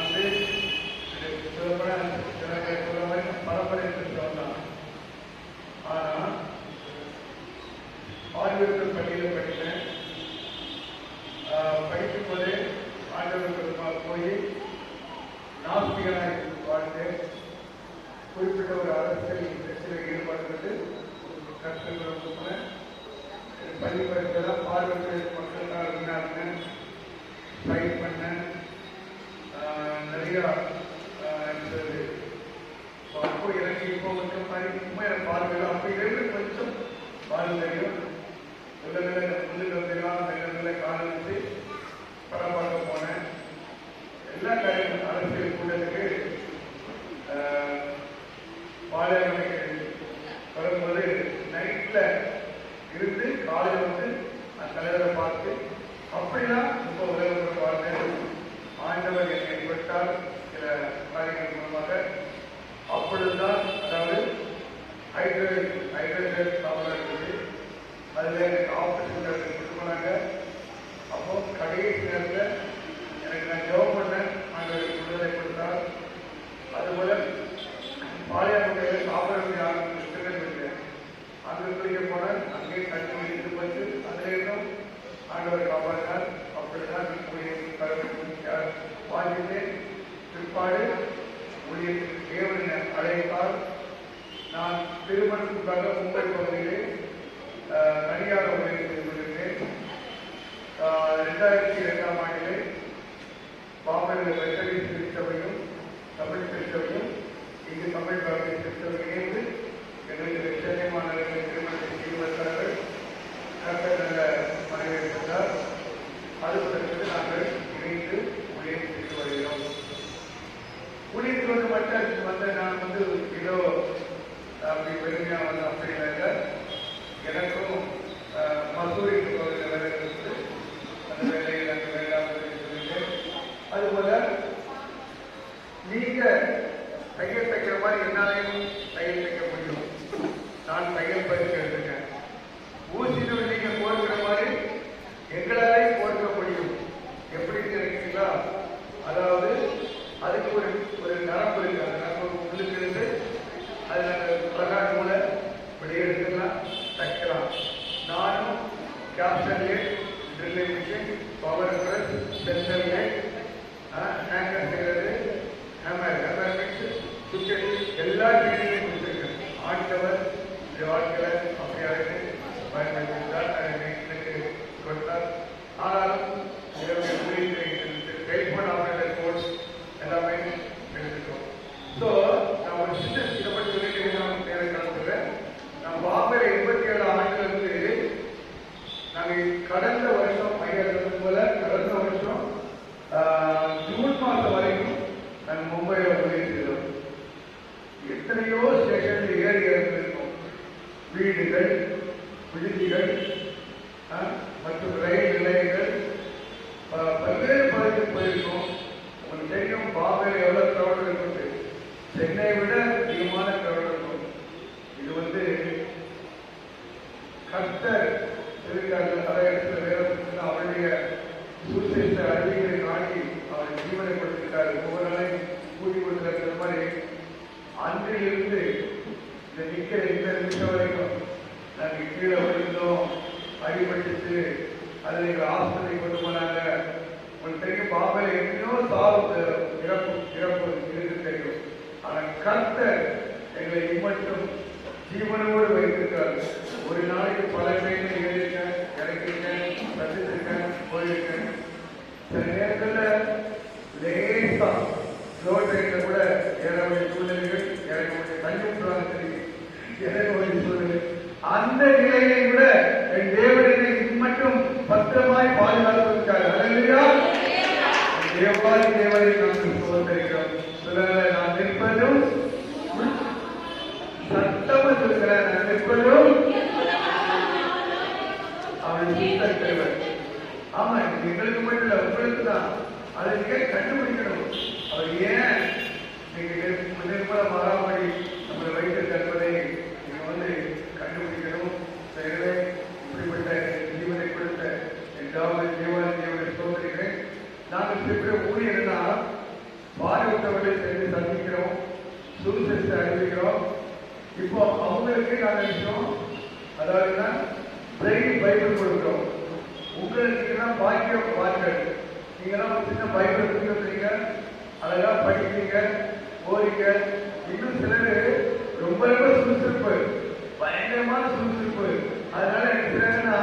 பரம்பரை சொன்னான். ஆனால் ஆய்வுகள் பள்ளியில் படித்தேன். படிக்கும் போதே ஆண்டவர்களுக்கு போய் நாஸ்திகனாய் வாழ்ந்தேன். குறிப்பிட்ட ஒரு அரசியல் கட்சியில் ஈடுபடுறது கற்றுக்கிறேன். பள்ளி படிப்பெல்லாம் பார்வையற்ற மக்களுக்காக இருந்தாங்க, ஃபைட் பண்ணேன். நிறையா அப்போ எனக்கு இப்போ கொஞ்சம் படிக்கும்போது எனக்கு பார்வையில் அப்போ இருந்து கொஞ்சம் பார்வை தெரியும். உள்ளங்களை காணலிச்சு படம் பார்க்க போனேன். எல்லா காரியங்களும் அரசியல் கூட்டத்துக்கு பாளையமனைக்கு வரும்போது நைட்ல இருந்து காலையில் அந்த தலைவரை பார்த்து அப்படிலாம் ரொம்ப உலகத்தை பார்த்தேன். ஆண்டவர் என்னை விட்டால் சில காரியங்கள் மூலமாக அப்பொழுதுதான், அதாவது ஹைட்ரஜன் சாப்பிட இருக்குது. அதில் எனக்கு ஆப்ரேஷன் கொண்டு போனாங்க. அப்போ கடைசி நேரத்தில் எனக்கு நான் ஜெபம் பண்ணேன், ஆண்டவர் விடுதலை கொடுத்தார். அதுபோல பாளையமலையில் சாப்பிட ஆரம்பிச்சேன். அங்கே குளிக்க போனேன். அங்கேயே கட்டி வைத்து வந்து அதிலேயும் ஆண்டவர் காப்பாற்றினார். அப்படிதான் வாங்கிட்டேன். பிற்பாடு ஊழியத்துக்கு தேவனை அழைத்தால் நான் திருமணத்துக்காக மும்பை பகுதியிலே தனியார் ஊழியர் செய்து கொண்டிருந்தேன். 2002ஆம் ஆண்டிலே பாம்பனில் மெத்தடிஸ்ட் திருச்சபையும் தமிழ் திருச்சபையும் இங்கு தமிழ் பாரதிய திருச்சபை இணைந்து எங்களுக்கு சென்னை மாநகரில் திருமணத்தை செய்து வருகிறார்கள். கர்த்தர் நல்ல வரவேற்கிறார். அதுபதற்கு நாங்கள் இணைந்து ஊழியம் செய்து வருகிறோம். ஊழியத்தில் மட்டும் நான் ஏதோ அப்படி பெருமையாக அப்படி இல்லை. எனக்கும் மசூரிக்கு போகிற வேலை இருந்து அந்த வேலையில் அந்த வேண்டாம் சொல்லிட்டேன். அதுபோல நீங்க தையல் தைக்கிற மாதிரி என்னாலையும் தையல் தைக்க முடியும். நான் தையல் பயிற்சி எடுத்துக்கேன். ஊசியில் நீங்க கோர்க்கிற மாதிரி எங்களாலையும் கோர்க்க முடியும். எப்படி தெரியுங்களா? அதாவது அதுக்கு ஒரு நரம்பு இருக்கு. அந்த நரம்பு உள்ளுக்கு இருந்து அது நாங்கள் பிரகாஷ் மூல இப்படி எடுத்துக்கலாம், தைக்கலாம். நானும் captain light, drilling machine, power press, sensor light, hanger செய்கிறது, ஹேமர் மிக்ஸ், சுவிட்ச் எல்லா ட்ரெயினிங்லையும் கொடுத்துருக்கேன். ஆண்டவர் இந்த வாழ்க்கையில அப்படியாக பயன்படுத்தினார். எனக்கு கொடுத்தார். ஆனாலும் டெலிஃபோன் ஆபரேட்டர் கோர்ஸ் எல்லாமே எடுத்துட்டோம். ஸோ நான் ஒரு சின்ன இதை பற்றி சொல்லிட்டு நேரம் கலந்துக்கிறேன். நான் பாம்பேல 87 ஆண்டுலேருந்து நாங்கள் கடந்த வருஷம் போல கடந்த வருஷம் ஜூன் மாதம் வரைக்கும் நாங்கள் மும்பையில் போயிருக்கிறோம். எத்தனையோ ஸ்டேஷன்ல ஏறி இறந்திருக்கோம். வீடுகள், விடுதிகள் மற்றும் ரயில் நிலையங்கள் பல்வேறு பகுதிக்கு போயிருக்கோம். உங்களுக்கு தெரியும் பாம்பேல எவ்வளோ கிரௌட் இருக்குது. சென்னை விட அதிகமான கிரௌட் இருக்கும். இது கர்த்தர் இருக்கிறார்கள். பல இடத்துல வேற அவருடைய சூழ்நிலை அறிவிகளை காட்டி அவர் ஜீவனை கொடுத்திருக்காரு. ஒவ்வொரு நாளையும் கூட்டி கொடுத்திருக்கிற மாதிரி அன்றிலிருந்து இந்த நிற்கிற இந்த நிமிஷம் வரைக்கும் நாங்கள் கீழே விழுந்தோம், அடிபட்டுச்சு, அதில் எங்கள் ஆஸ்பத்திரி கொண்டு போனாங்க. உங்களுக்கு தெரியும் பாம்பேல எத்தனையோ இறப்பு இருக்கு தெரியும். ஆனால் கர்த்தர் எங்களை இம்மட்டும் ஜீவனோடு வைத்திருக்கிறார். ஒரு நாளைக்கு பல ட்ரெயினில் ஏறிருக்கேன், இறக்கிருக்கேன், ரசிச்சிருக்கேன், போயிருக்கேன். சில நேரத்தில் லேசா ஸ்லோ ட்ரெயினில் கூட ஏற வேண்டிய சூழ்நிலைகள், இறக்க வேண்டிய தண்ணி விட்டுறாங்க, தெரியும், இறக்க வேண்டிய சூழ்நிலை. அந்த நிலையை விட என் தேவனை மட்டும் பத்திரமாய் பாதுகாத்திருக்காரு. தேவாதி தேவனை நாங்கள் சோதரிக்கிறோம். நான் நிற்பதும் சத்தமா சொல்கிறேன், நான் நிற்பதும் அவன் சுத்தர். ஆமா, எங்களுக்கு மட்டும் இல்லை, உங்களுக்கு தான். அதை நீங்க கண்டுபிடிக்கணும். அவர் ஏன் நீங்க நிர்மல மகாமணி நம்மளை வைத்திருப்பதை நீங்க கண்டுபிடிக்கணும். இப்படிப்பட்ட ஜீவனை கொடுத்த எட்டாவது தேவனை சோதரிக்கிறேன். நாங்கள் இருக்கிற ஊழியர்னா பாதித்தவர்களை சேர்ந்து சந்திக்கிறோம், சூழ்நிலை அறிவிக்கிறோம். இப்போ அவங்களுக்கு நாங்கள் விஷயம் அதாவதுன்னா பைபிள் கொடுக்கிறோம். உங்களுக்கு தான் பாக்கியம் பாக்கள். நீங்களாம் சின்ன பைபிள் கொடுக்குறீங்க, அதெல்லாம் படிக்கிறீங்க, போறீங்க. இன்னும் சிலர் ரொம்ப ரொம்ப சுறுசுறுப்பு, பயங்கரமான சுறுசுறுப்பு. அதனால எனக்கு சிலர்னா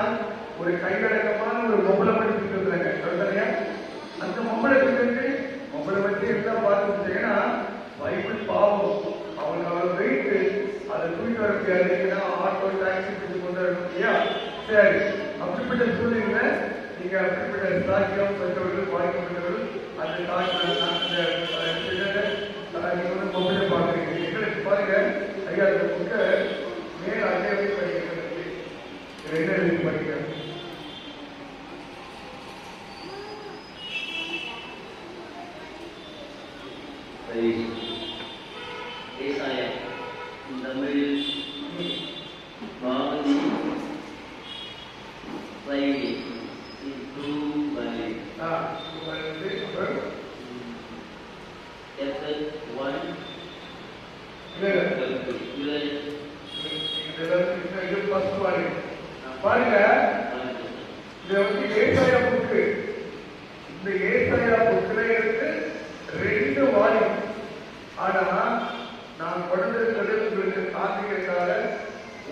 ஒரு கையடக்கமான ஒரு மொபைலை படிச்சுட்டு இருக்கிறாங்க. சொல்றீங்க அந்த மொபைலை வச்சு எல்லாம் பார்த்து. ஏன்னா பைபிள் பாவம், அவங்களுக்கு அவ்வளவு வெயிட்டு, அதை தூக்கிட்டு வர முடியாது. ஆட்டோ டாக்ஸி பிடிச்சு கொண்டு வரணும் இல்லையா? சரி, அப்படிப்பட்ட சூழ்நிலை நீங்க அப்படிப்பட்ட சாக்கியம் பெற்றவர்கள், பாதிக்கப்பட்டவர்கள் அந்த நீங்க மொபைலை பார்க்குறீங்க. எங்களுக்கு பாருங்க ஐயா, அந்த புக்கை மேல் அடையாளை படிக்கிறது என்ன எழுதி படிக்கிறது. பாருங்க, இதை ஏசாயா புக்கு. இந்த ஏசாயா புக்கில் இருக்கு 2 வால்யூம். ஆனா நான் கொடுத்திருக்கிறது உங்களுக்கு காண்பிக்கிறதுக்காக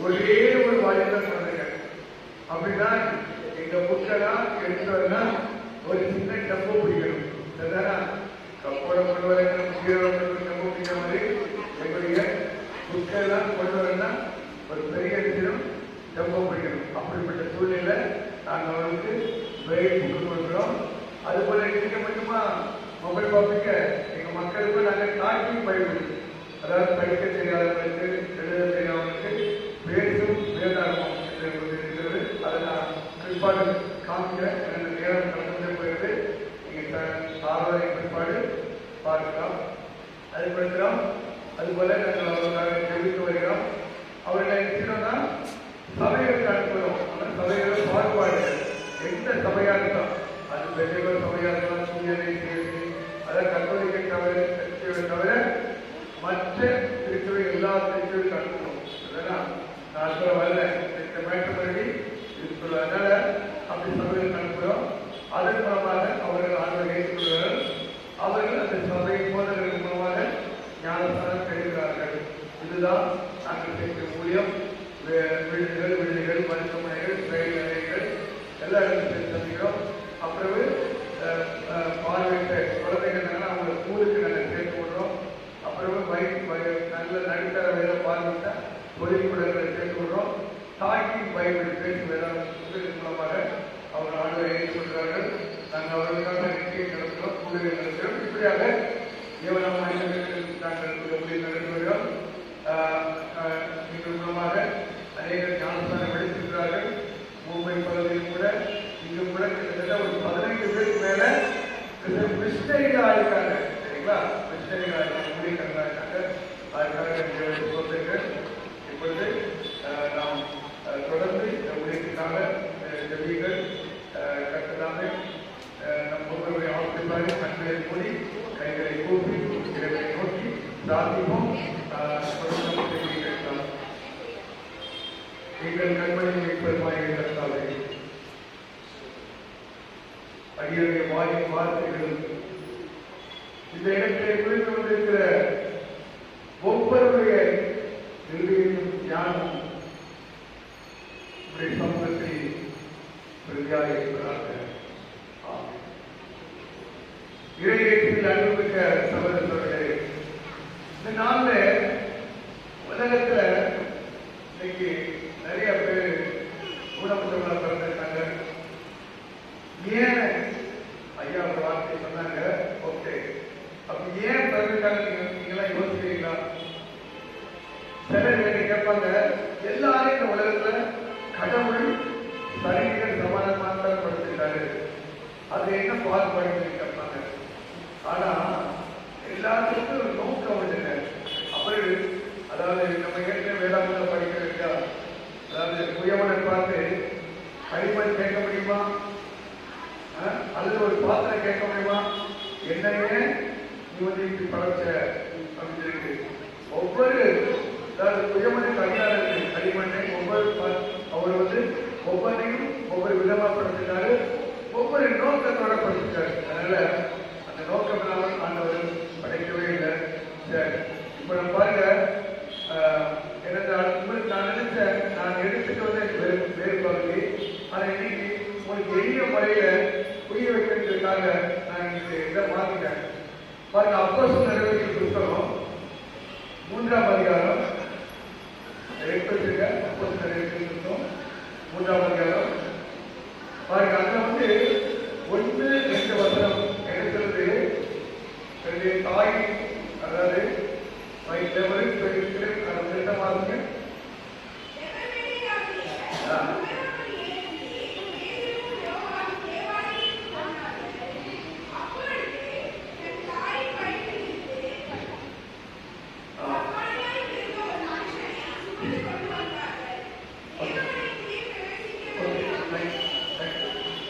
ஒரே ஒரு வால்யூம் தான் கொடுத்துருக்கேன். அப்படின்னா எங்க புக்கெல்லாம் எடுத்தோம்னா ஒரு சின்ன டப்போ பிடிக்கணும். கப்போட கொண்டு வர ரொம்ப பிடிக்கிற மாதிரி எங்களுடைய புட்கெல்லாம் கொண்டு வரனா ஒரு பெரிய விஷயம் ரொம்ப பிடிக்கணும். அப்படிப்பட்ட சூழ்நிலை நாங்கள் அவர்களுக்கு பிரெயில் புக்கு கொடுக்குறோம். அதுபோல நீங்க மட்டுமா மொபைல் பார்ப்பீங்க, எங்கள் மக்களுக்கு நாங்கள் டாக்கிங் பைபிள், அதாவது படிக்க தெரியாதவங்களுக்கு எழுத தெரியாதவங்களுக்கு பேசும் வேதாகமம் என்று இருக்கிறது. அதை நான் பிற்பாடு காமிக்கிறேன். எனக்கு நேரம் கடந்து போயிடுது. நீங்கள் ஆர்வலை பிற்பாடு பார்க்கலாம். அது படிக்கிறோம். அதுபோல நாங்கள் அவர்களுக்காக தெரிவித்து வருகிறோம். அவர்களை நிச்சயம்னா சபைகளுக்கு அனுப்புகிறோம். ஆனால் சபைகள் பாகுபாடு எந்த சபையாக இருக்கலாம், அது பெரியவர் சபையாக இருக்கலாம், சூரியனை சேர்த்து அதாவது கத்தோலிக்கை தவிர மற்ற திருச்சபை எல்லா திருச்சபையும் அனுப்புகிறோம். அதனால் நான் சொல்ல வரல, இந்த மேட்டபடி அதனால அப்படி சபைகளுக்கு அனுப்புகிறோம். அதன் மூலமாக அவர்கள் ஆண்டவரை ஏற்றுக்கொள்வார்கள். அவர்கள் அந்த சபை போதகர்கள் மூலமாக ஞானஸ்தானம் பெறுகிறார்கள். இதுதான் நாங்கள் செய்கிற ஊழியம். விடுதிகள், மருத்துவமனைகள், ரயில் நிலையங்கள் எல்லா இடத்துலையும் சந்திக்கிறோம். அப்புறவு பார்வையிட்ட குழந்தைகள் அவங்க ஸ்கூலுக்கு நாங்கள் சேர்த்து விடுறோம். அப்புறவு நல்ல நடுத்தர வேலை பார்வையிட்ட தொழில்முறைகளை சேர்த்து விடுறோம். டாக்கிங் பைபிள் பேச்சு வேதாந்தத்தின் மூலமாக அவர் ஆண்டவரை ஏற்றுக்கொள்கிறார்கள். நாங்கள் அவர்களுக்காக நிச்சயம் நடத்துகிறோம், கூடுதல் நடத்துகிறோம். இப்படியாக ஏவனம் நாங்கள் ஊழியர் நடத்தி வருகிறோம். இதன் மூலமாக அநேக ஞானஸ்தானம் எடுத்திருக்கிறார்கள். மும்பை பகுதியில் கூட இங்கும் கூட கிட்டத்தட்ட ஒரு 15 பேருக்கு மேல மிஷனரிகள் ஆயிருக்காங்க. சரிங்களா? மிஷனரிகள் ஆயிருக்காங்க, ஊழியர்கள் ஆயிருக்காங்க. அதுக்காக சொல்லுங்கள். இப்பொழுது நாம் தொடர்ந்து இந்த ஊழியத்துக்காக ஜெபிகள் கட்டலாமே நம் ஒவ்வொருவரை ஆசிர்வாதி கண்களை மூடி கைகளை கூப்பி இறைவனை நோக்கி பிரார்த்திப்போம். எங்கள் கண்மணி பெருமாயை கற்றாலே அடியுடைய வாயின் வார்த்தைகள் இந்த இடத்தை குறித்து கொண்டிருக்கிற ஒவ்வொருடைய நிறுவனம் ஞானம் சமூகத்தை பிரதியாக இருப்பதாக இறையேற்றில் அனுபவிக்க சகோதரர்களே, இந்த நாள்ல உலகத்துல இன்னைக்கு நிறைய பேர் ஊனமுற்றவர்களாக பிறந்திருக்காங்க. ஏன் ஐயா ஒரு வார்த்தை சொன்னாங்க, ஓகே அப்படி ஏன் பிறந்திருக்காங்க நீங்களாம் யோசிக்கிறீங்களா? சிலர் என்ன கேட்பாங்க, எல்லாரும் இந்த உலகத்துல கடவுள் சரிகள் சமாதானமாக படுத்திருக்காரு, அது என்ன பாகுபாடு கேட்பாங்க. ஆனா எல்லாத்துக்கும் ஒரு நோக்கம் இல்லைங்க. அப்படி அதாவது நம்ம ஏற்கனவே வேளாண்மை படிக்க வைக்கா, அதாவது புயவனை பார்த்து களிமண் கேட்க முடியுமா, அல்லது ஒரு பாத்திரம் கேட்க முடியுமா, என்னையே நீ வந்து இப்படி படைச்ச அப்படின்னு இருக்கு. ஒவ்வொரு அதாவது புயவனுக்கு அதிகாரத்தில் களிமண்ணை அவர் வந்து ஒவ்வொன்றையும் ஒவ்வொரு விதமா படுத்திட்டாரு, ஒவ்வொரு நோக்கத்தோட படுத்திட்டாரு. அதனால அந்த நோக்கம் இல்லாமல் ஆண்டவர் படைக்கவே இல்லை. சரி, இப்ப நம்ம பாருங்க, எனக்கு உங்களுக்கு நான் நினைச்சேன், நான் எடுத்துட்டு வந்து வேறு பகுதி, ஆனா இன்னைக்கு உங்களுக்கு எளிய முறையில புரிய வைக்கிறதுக்காக நான் இன்னைக்கு இதை மாத்திட்டேன். பாருங்க, அப்போஸ்தலர் நடவடிக்கை புத்தகம் 3ஆம் அதிகாரம் அப்போஸ்தலர் நடவடிக்கை புத்தகம் 3ஆம் அதிகாரம் பாருங்க. அங்க வந்து 1-2 வசனம் எடுக்கிறது. தாய் அதாவது மாறுங்க.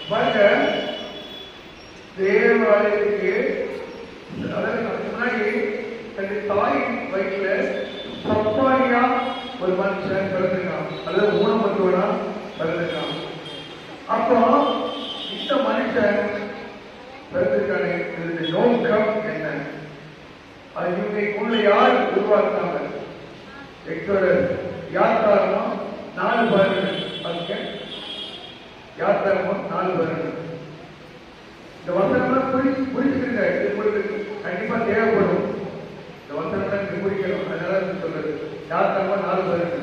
பாருங்க, தேவாலயத்துக்கு அதாவது முன்னாடி தன்னுடைய தாய் வயிற்றுல சப்பானியா ஒரு மனுஷன் பிறந்திருக்கான், அதாவது ஊனமற்றவனா பிறந்திருக்கான். அப்போ இந்த மனுஷன் பிறந்திருக்கானே, இதனுடைய நோக்கம் என்ன? அது இவங்களுக்குள்ள யார் உருவாக்குறாங்க? யார் காரணம்? 4 வருடங்கள். யார் காரணம்? 4 வருடங்கள். இந்த வசனம்லாம் புரிஞ்சுக்கிறீங்க. இது உங்களுக்கு கண்டிப்பா தேவைப்படும். இந்த வசனம்லாம் நீங்க புரிக்கணும். அதனால சொல்றது யாத்திராகம 4:18.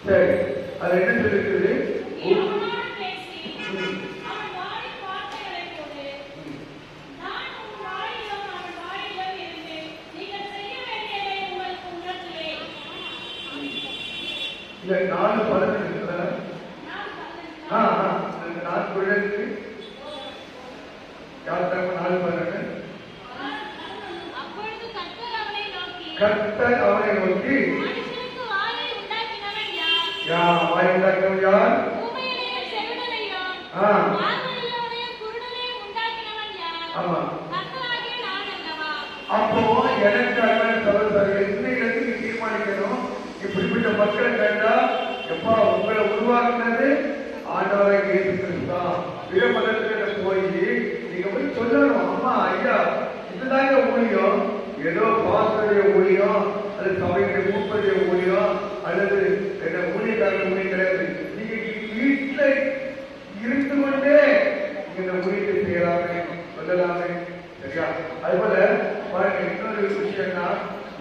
சரி, அது என்ன சொல்லிருக்குது? இல்ல 4:18 நான் சொல்றதுக்கு யாத்திராகம 4:18 கர்த்தர் அவனை நோக்கி வாய் உண்டாக்கினவன் யார்? ஆமா. அப்போ எனக்கு இன்னைக்கு தீர்மானிக்கணும். இப்படிப்பட்ட மக்களை கண்டா எப்பா உங்களை உருவாக்குனது ஆண்டவரை இயேசு கிறிஸ்து தான். பிற மதத்துல போய் நீங்க போய் சொல்லணும், அம்மா ஐயா இதுதாங்க ஊழியம். ஏதோ பாஸ்டருடைய ஊழியம் அல்லது சபையுடைய மூப்பருடைய ஊழியம் அல்லது ஊழியக்காரர்கள் ஊழியம் கிடையாது. நீங்க வீட்டுல இருந்து கொண்டே இந்த ஊழியத்தை செய்யலாமே சொல்லலாமே. சரியா? அதுபோல பாருங்க, இன்னொரு விஷயம்னா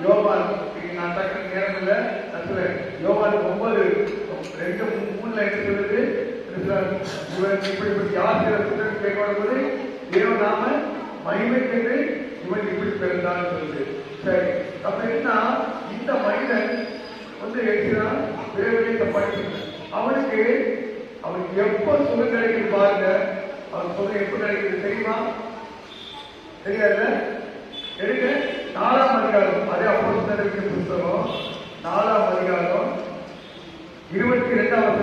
யோவான், நான் தக்க நேரம் இல்ல நான் சொல்றேன். யோவான் 9:2-3 என்ன சொல்லுது? இவன் இப்படி யார் சில புத்தகம் கேட்கும்போது தேவன் நாம மகிமைக்கு இவன் இப்படி பிறந்தான்னு சொல்லுது. சரி, அப்ப என்ன இந்த மனிதன் எழுதினான் பிறவியை படிச்சு அவனுக்கு எப்ப சுகம் கிடைக்குது பாருங்க. அவன் சுகம் எப்ப கிடைக்குது தெரியுமா? தெரியாது. எடுக்க 4ஆம் அதிகாரம், அதே அப்போஸ்தலர்களுடைய புத்தகம் 4ஆம் அதிகாரம் 22ஆம்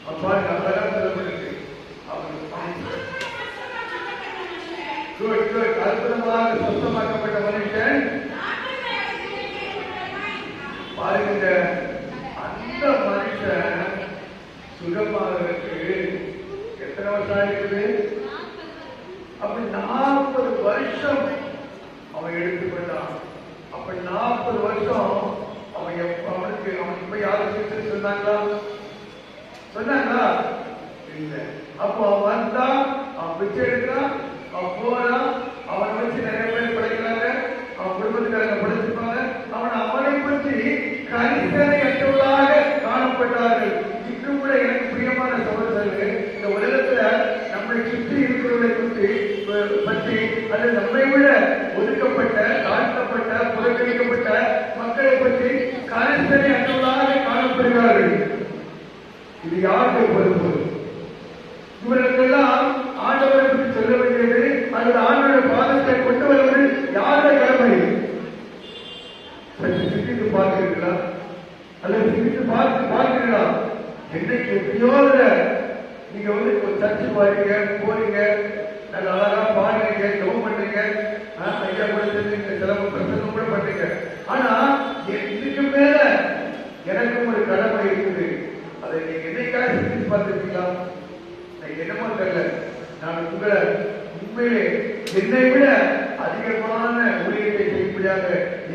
வசனம் பாருங்க. அழகாக சொல்லப்பட்டிருக்கு. அற்புதமாக சுத்தமாக்கப்பட்ட மனுஷன் பாருங்க. அந்த மனுஷன் சுகமாகிறதுக்கு எத்தனை வருஷம் ஆயிருக்குது? அப்படி 40 வருஷம் அவன் எடுத்துக்கொண்டான். அப்ப 40 வருஷம் அவனுக்கு போய் யாரும் சொன்னாங்களா? இல்ல. அப்போ அவன் வந்தா, அவன் பிச்சை எடுக்கிறான், அவன் போறான், அவனை வச்சு நிறைய பேர் படைக்கிறாங்க, அவன் குடும்பத்துக்காரங்க படைச்சிருப்பாங்க. அவனை பற்றி கரிசனை அற்றவர்களாக காணப்பட்டார்கள். இன்னும் கூட எனக்கு பிரியமான சகோதரர்கள், இந்த உலகத்துல நம்மை சுற்றி இருக்கிறவர்களை பற்றி அது நம்மை விட ஒதுக்கப்பட்ட, தாழ்த்தப்பட்ட, புறக்கணிக்கப்பட்ட மக்களை பற்றி கரிசனை அற்றவர்களாக காணப்படுகிறார்கள். இது யாருக்கு பொறுப்பு? இவர்களுக்கெல்லாம் ஆண்டவரை பற்றி சொல்ல வேண்டியது அல்லது ஆண்டவருடைய பாதத்தை கொண்டு வருவது யாருடைய கடமை? சிந்தித்து பார்க்கிறீர்களா? அல்லது சிந்தித்து பார்க்கிறீர்களா? என்னைக்கு எப்படியோ நீங்க சர்ச்சு பாருங்க, போறீங்க, நல்ல அழகா பாடுறீங்க, ஜெபம் பண்றீங்க, ஐயா கூட செஞ்சீங்க, சிலவு பிரசங்கம் கூட பண்றீங்க. ஆனா இதுக்கு மேல எனக்கும் ஒரு கடமை இருக்குது. அதை நீங்க என்னைக்காக சிந்தித்து பார்த்திருக்கீங்களா? என்னமோ தெரியல, நான் உங்களை உண்மையிலே என்னை விட அதிகமான ஊழியத்தை செய்யும்படியாக,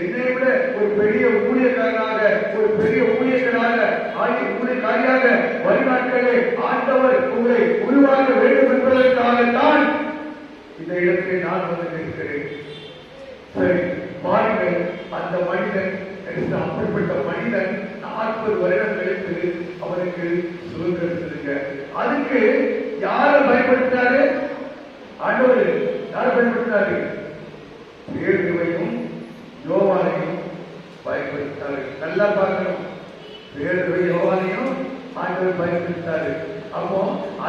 என்னை விட ஒரு பெரிய ஊழியக்காரனாக, ஒரு பெரிய ஊழியர்களாக ஊழியக்காரியாக வருநாட்களே ஆண்டவர் உங்களை உருவாக்க வேண்டும் என்பதற்காகத்தான் இந்த இடத்தை நான் இருக்கிறேன். சரி, பாருங்கள், அந்த மனிதன் அப்படிப்பட்ட மனிதன் 40 வருடம் கழித்து அவனுக்கு சுகம் கிடைச்சிருக்க. அதுக்கு யாரை பயன்படுத்தினாரு? ஆண்டவர் யாரை பயன்படுத்தினாரு? பேதுருவையும் யோவானையும் பயன்படுத்தினாரு. நல்லா பார்க்கணும், பேதுருவை யோவானையும் ஆண்டவர் பயன்படுத்தினாரு. அப்போ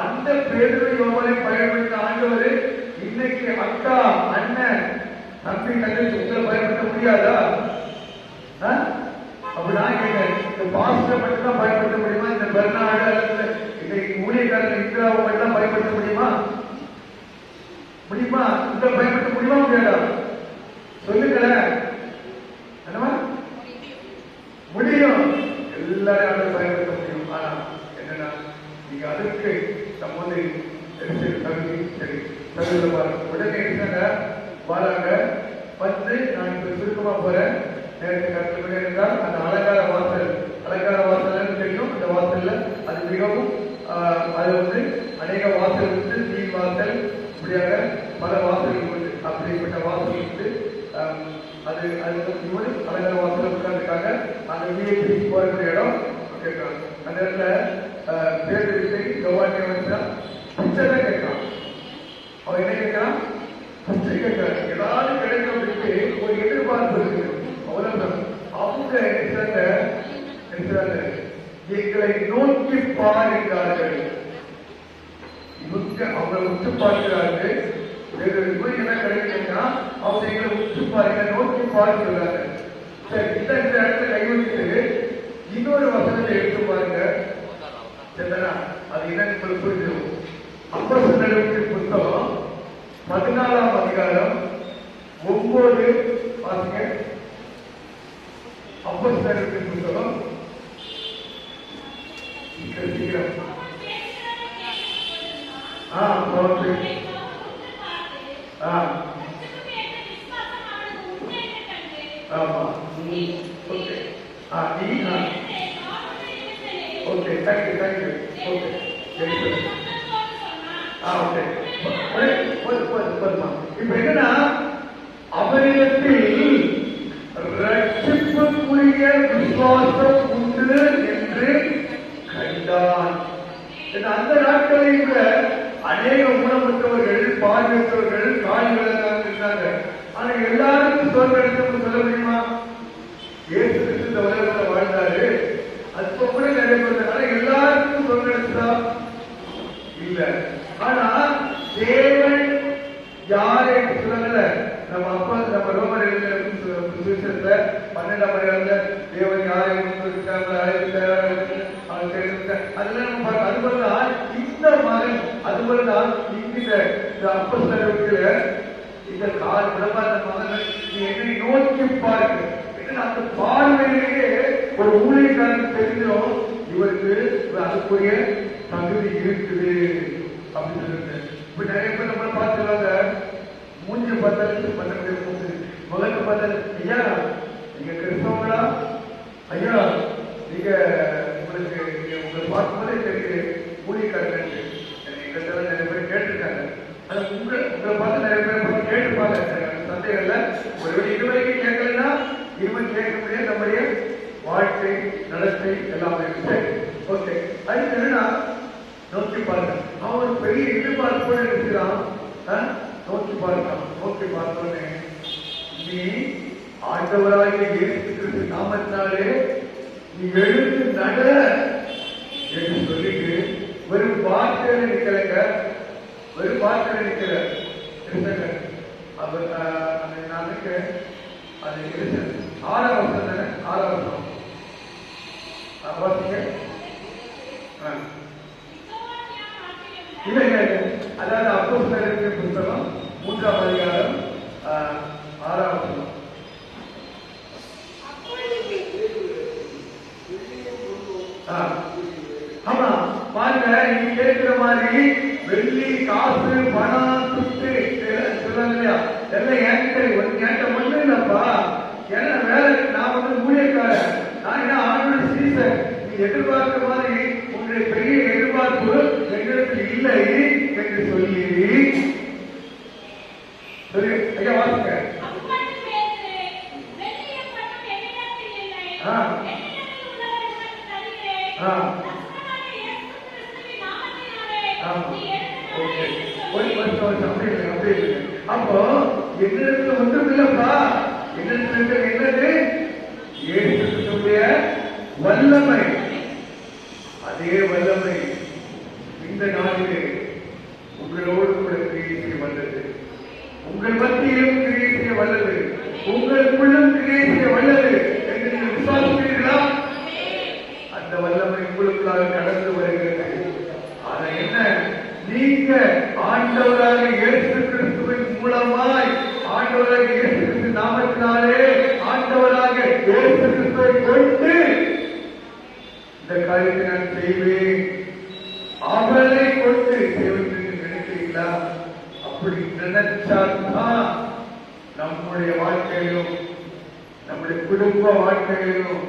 அந்த பேதுருவை யோவானை பயன்படுத்த ஆண்டவர் இன்னைக்கு அக்கா, அண்ணன், தம்பி, தங்கச்சி உங்களை பயன்படுத்த முடியாதா? அப்படி நான் கேட்டேன், இந்த பாஸ்டர் மட்டும் தான் பயன்படுத்த முடியுமா? இந்த பெர்னாடு அல்லது இன்னைக்கு ஊழியக்காரங்க இந்திராவை மட்டும் தான் பயன்படுத்த முடியுமா? முடியுமா? இந்த பயன்படுத்த முடியுமா முடியாதா? சொல்லுங்களேன். முடியும், எல்லாரும் பயன்படுத்த முடியும். ஆனா என்னன்னா, நீங்க அதுக்கு நம்ம தகுதி சரி தகுதி உடனே வராங்க வந்து, நான் இப்ப சுருக்கமா போறேன் நேரத்துக்கு கற்றுக்கொண்டே இருந்தால், அந்த அலங்கார வாசல் தெரியும். அந்த வாசல்ல அது மிகவும் அது அநேக வாசல் அது இவரு அலங்கார வாசல உட்கார்ந்துருக்காங்க. அந்த விஐபி போறக்கூடிய இடம் கேட்கறாங்க. அந்த இடத்துல பேர் விஜய் கவாட்டிய வச்சா பிச்சை தான் கேட்கறான். அவன் என்ன கேட்கறான்? பிச்சை கேட்கறான். ஏதாவது கிடைக்கும் அப்படின்னு ஒரு எதிர்பார்ப்பு இருக்கு. அவ்வளவுதான். அவங்க எங்களை நோக்கி பாருங்கிறார்கள். இவங்க அவங்களை உற்று பார்க்கிறார்கள். என்ன கிடைக்குன்னா அவங்க எங்களை உற்று பாருங்க, நோக்கி பார்க்கிறாங்க. சரி, இந்த இடத்துல கை வச்சுட்டு இன்னொரு வசனத்தை எடுத்து பாருங்க. சரிதானா? அது என்னன்னு புரிஞ்சிடும். அப்போஸ்தலர்களுடைய புத்தகம் 14ஆம் அதிகாரம் 9 பாருங்க. அப்போஸ்தலர்களுடைய புத்தகம் சீக்கிரம் ஆமா ஓகே ஓகே தேங்க்யூ ஓகே இப்ப என்னன்னா அவரிடத்தில் ரட்சிப்புக்குரிய விசுவாசம் உண்டு என்று கண்டான். அந்த நாட்களில் கூட அநேக ஊனமுற்றவர்கள், பார்வையற்றவர்கள், கால்களெல்லாம் இருந்தாங்க. ஆனா எல்லாருக்கும் சோர்வடைந்து சொல்ல முடியுமா? இயேசு கிறிஸ்து இந்த உலகத்துல வாழ்ந்தாரு, அது கூட நிறைய பேர் எல்லாருக்கும் சோர்வடைச்சதா இல்ல. ஆனா தேவன் யாரை சொல்லல. நம்ம அப்பா நம்ம ரோமர் எழுதின 12ஆம் அதிகாரத்துல தேவன் யாரை அதெல்லாம் நம்ம பார்க்க. அதுபோலதான் இந்த மகன், அதுபோலதான் இந்த அப்போஸ்தலர்களுக்கு இந்த கால் விளம்பாத மகன் நீ என்னை நோக்கி பாருங்க. அந்த பார்வையிலேயே ஒரு ஊழியக்காரனுக்கு தெரிஞ்சிடும் இவருக்கு அதுக்குரிய தகுதி இருக்குது அப்படின்னு சொல்லிட்டு. இப்ப நிறைய பேர் நம்ம பார்த்துருவாங்க, மூஞ்சி பார்த்தாலும் பண்ண முடியாது, முகத்தை பார்த்தாலும் ஐயா நீங்க கிறிஸ்தவங்களா, ஐயா நீங்க உங்களுக்கு உங்களை பார்க்கும்போதே தெரியுது ஊழியக்காரர்கள். எங்கிட்ட நிறைய பேர் கேட்டிருக்காங்க. ஆனா உங்களை பார்த்து நிறைய பேர் பார்த்து கேட்டுப்பாங்க. சந்தேகம் இல்லை. ஒரு இதுவரைக்கும் கேட்கலன்னா இனிமேல் கேட்க முடியாது. நம்முடைய வாழ்க்கை நடத்தை எல்லாமே ஓகே. அதுக்கு என்னன்னா நோக்கி பாருங்க. அவன் ஒரு பெரிய எதிர்பார்ப்போட இருக்கிறான். நோக்கி பார்க்கலாம். நோக்கி பார்த்தோன்னே நீ ஆண்டவராகிய இயேசு கிறிஸ்து நாமத்தினாலே நீ எழுந்து நட என்று சொல்லிட்டு வெறும் வார்த்தையில நிக்கலங்க, வெறும் வார்த்தையில நிக்கல இருந்தங்க. அவர் நாளைக்கு அது 6ஆம் வருஷம் தானே, 6ஆம் வருஷம் பார்த்தீங்க. இல்ல இல்ல அதாவது அப்போஸ்தலர்களுடைய புத்தகம் 3ஆம் அதிகாரம் 6ஆம் வசனம். ஆமா பாருங்க, நீ கேட்கிற மாதிரி வெள்ளி, காசு, பணம், துட்டு சொல்றாங்க இல்லையா, எல்லாம் என்கிட்ட ஒண்ணு இல்லப்பா. என்ன வேலை, நான் ஊழியக்காரன், நான் என்ன ஆண்டோட சீசன். நீ எதிர்பார்க்கிற மாதிரி உங்களுடைய பெரிய எதிர்பார்ப்பு எங்களுக்கு இல்லை என்று சொல்லி ஐயா வாசிங்க. அப்போ எங்களுக்கு ஒன்றும் இல்லப்பா, எங்களுக்கு என்னது இயேசுவுடைய வல்லமை. அதே வல்லமை இந்த நாளிலே உங்களோடு கூட கிரியை செய்ய வல்லது, உங்கள் மத்தியிலும் கிரியை செய்ய வல்லது, உங்களுக்குள்ளும் கிரியை செய்ய வல்லது என்று நீங்கள் விசுவாசிக்கிறீர்களா? அந்த வல்லமை உங்களுக்குள்ளாக கடந்து வருகிறது. ஆனா என்ன, நீங்க ஆண்டவராக இயேசு கிறிஸ்துவின் மூலமாய், ஆண்டவராக இயேசு கிறிஸ்து நாமத்தினாலே ஆண்டவராக இயேசு கிறிஸ்துவை கொண்டு இந்த காரியத்தை நான் செய்வேன், அவரை கொண்டு செய்வேன் என்று நினைக்கிறீங்களா? அப்படி நினைச்சால்தான் நம்முடைய வாழ்க்கையிலும் நம்முடைய குடும்ப வாழ்க்கையிலும்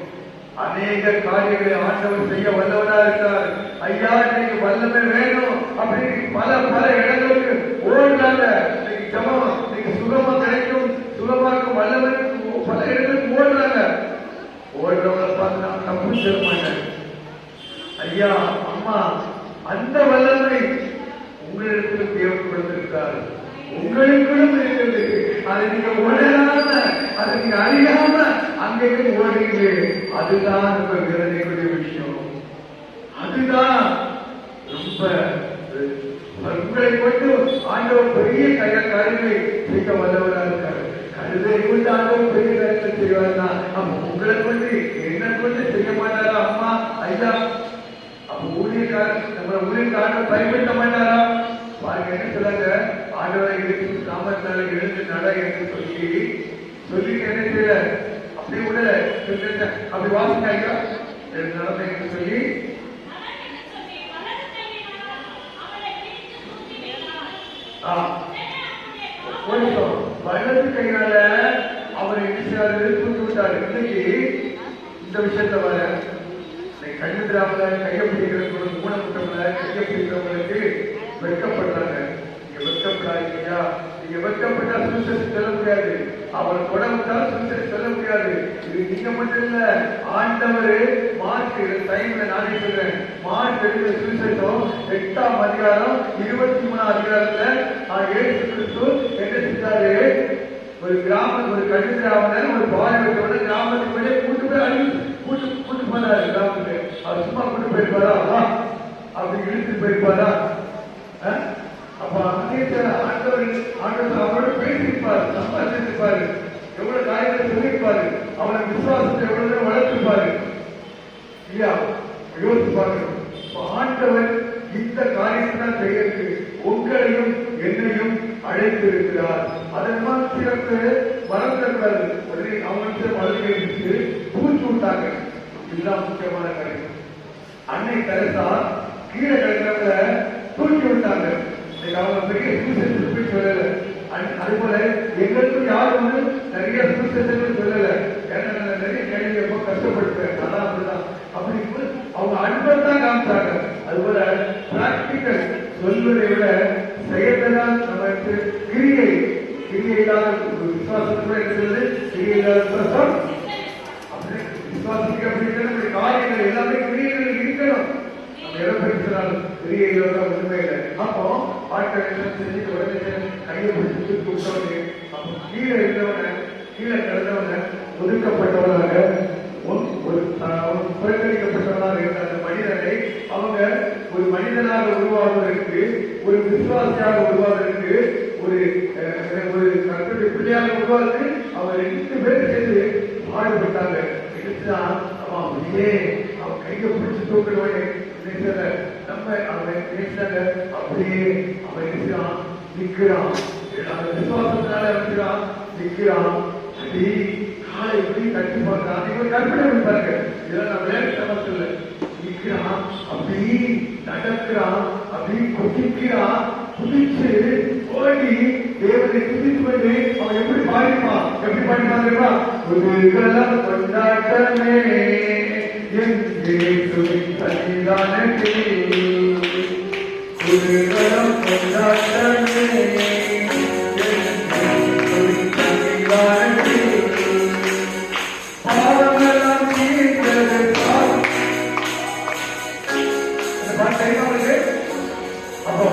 அநேக காரியங்களை ஆண்டவர் செய்ய வல்லவனா இருக்கார். ஐயா நீங்க வல்லமை வேணும் அப்படின்னு பல இடங்களுக்கு ஓடுறாங்க. நீங்க ஜபம், நீங்க சுகமா கிடைக்கும், சுகமாக்கும் வல்லமை தர மாட்டார். ஐயா அம்மா, அந்த வல்லமை உங்களிடத்தில் தேவன் கொடுத்திருக்கார், உங்களுக்குள்ளும் இருக்கிறது. அதை நீங்க உணராம, அதை நீங்க அறியாம அங்கேயும் ஓடுறீங்க. அதுதான் நம்ம விரதக்கூடிய விஷயம். அதுதான் ரொம்ப உங்களை கொண்டு ஆண்டவர் பெரிய காரியங்களை செய்ய வல்லவராக இருக்காரு. கழுதை கொண்டு ஆண்டவர் பெரிய காரியத்தை செய்வார்னா, அப்ப உங்களை கொண்டு என்ன கொண்டு செய்ய மாட்டாரா? அம்மா ஐயா, அப்ப ஊழியக்காரர் நம்ம ஊழியக்காரர் பயன்படுத்த மாட்டாரா? பாருங்க என்ன சொல்லாங்க, ஆண்டவரை எடுத்து சாமர்த்தினால எழுந்து நட என்று சொல்லிட்டு என்ன செய்யல, அப்படி கூட அப்படி வாசிக்காங்க எழுந்து நடந்த என்று சொல்லி வலது கையால அவரை என்ன தூக்கி விட்டாரு. இன்னைக்கு இந்த விஷயத்த வர கண்ணு திராமல கையை பிடிக்கிறவங்களுக்கு, ஊனமுட்டவங்கள கையை பிடிக்கிறவங்களுக்கு வெட்கப்படுறாங்க. நீங்க வெட்கப்படாதீங்க. நீங்க வெட்கப்பட்டா சுவிசேஷம் சொல்ல முடியாது. அவர் தொடர்ந்தால் சுவிசேஷம் சொல்ல முடியாது. இது நீங்க மட்டும் இல்ல, ஆண்டவர் மார்க் டைம்ல நானே சொல்றேன். மார்க் எழுதிய சுவிசேஷம் 8ஆம் அதிகாரம் 23ஆம் அதிகாரத்துல இயேசு கிறிஸ்து என்ன செஞ்சாரு? ஒரு கிராமம், ஒரு கல்வி கிராமம், ஒரு பாலைவனத்தோட கிராமத்துக்கு வெளியே கூட்டு போனாரு. கிராமத்துக்கு அவர் சும்மா கூட்டு போயிருப்பாரா? அப்படி இழுத்து போயிருப்பாரா? அப்ப ஆண்டவர் அவரோட பேசியிருப்பாரு, சம்பாதிச்சிருப்பாரு, எவ்வளவு காரியத்தை சொல்லியிருப்பாரு, அவனை விசுவாசத்தை எவ்வளவு வளர்த்திருப்பாரு இல்லையா? யோசிப்பாரு. ஆண்டவர் இந்த காரியத்தை தான் செய்யறது உங்களையும் என்னையும் அழைத்து இருக்கிறார். அதன் சிறப்பு மறந்துருக்காரு. அவங்க மறந்து பூச்சி விட்டாங்க. இதுதான் முக்கியமான காரியம். அன்னை தெரசா கீழே கிடக்கிறவங்க தூக்கி விட்டாங்க. அவங்க பெரிய சுவிசேஷத்தை சொல்லல. அது போல எங்களுக்கும் யாரும் நிறைய சுவிசேஷங்கள் சொல்லல. ஏன்னா நிறைய கேள்வி எப்போ கஷ்டப்படுத்தேன். அதான் அப்படிதான். அப்படி அவங்க அன்பை தான் காமிச்சாங்க. அது போல பிராக்டிக்கல் சொல்வதை விட செயல்தான் நமக்கு கிரியை இல்லாத விசுவாசத்தோட இருக்கிறது. கிரியை இல்லாத பிரசம் விசுவாசிக்க அப்படிங்கிற காரியங்கள் எல்லாமே கிரியைகள் இருக்கணும். ஒண்ணுமே இல்லை. அப்போ ஆட்கள் செஞ்சு உடனே கையை பிடிச்சிட்டு கூப்பிட்டவனே, அப்போ கீழே இருந்தவன, கீழே கிடந்தவன ஒதுக்கப்பட்டவனாக, புறக்கணிக்கப்பட்டவனாக இருந்த அந்த மனிதனை அவங்க ஒரு மனிதனாக உருவாவதற்கு, ஒரு விசுவாசியாக உருவாவதற்கு, ஒரு கருத்துடைய பிள்ளையாக உருவாக்கு அவர் 2 பேர் சேர்ந்து பாடுபட்டாங்க. எடுத்துதான் அவன் அப்படியே அவன் கையை பிடிச்சு தூக்கிடுவானே நம்ம அவன் பேசுறாங்க. அப்படியே அவன் இருக்கிறான், நிற்கிறான். விசுவாசத்தினால இருக்கிறான், நிற்கிறான். அப்படி காலை எப்படி கட்டி பார்க்கிறான். இவங்க கற்பனை இருப்பாங்க. இதெல்லாம் நம்ம விளையாட்டு சமத்துல நிற்கிறான், அப்படி நடக்கிறான், அப்படி குதிக்கிறான். குதிச்சு ஓடி தேவனை குதித்து கொண்டு அவன் எப்படி பாடிப்பான்? எப்படி பாடிப்பான் தெரியுமா? புதுகலம் கொண்டாட்டமே சன்னிதானே, புதுகலம் கொண்டாட்டமே சன்னிதானே, பாவமெல்லாம் தீர்த்தது. அந்த பாட்டு தெரியுமா உங்களுக்கு? அப்போ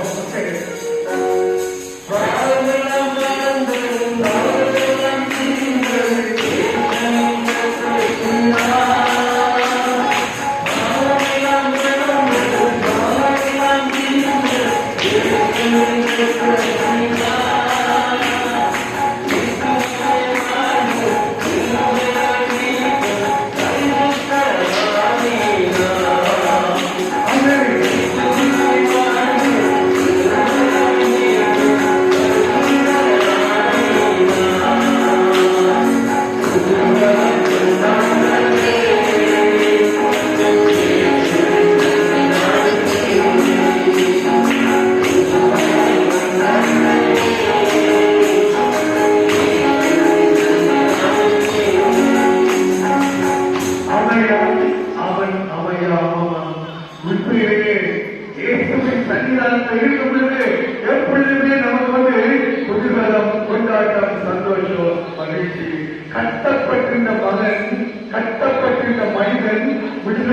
கட்டப்பட்டிருந்த மகன், கட்டப்பட்டிருந்த மனிதன் விடுதலை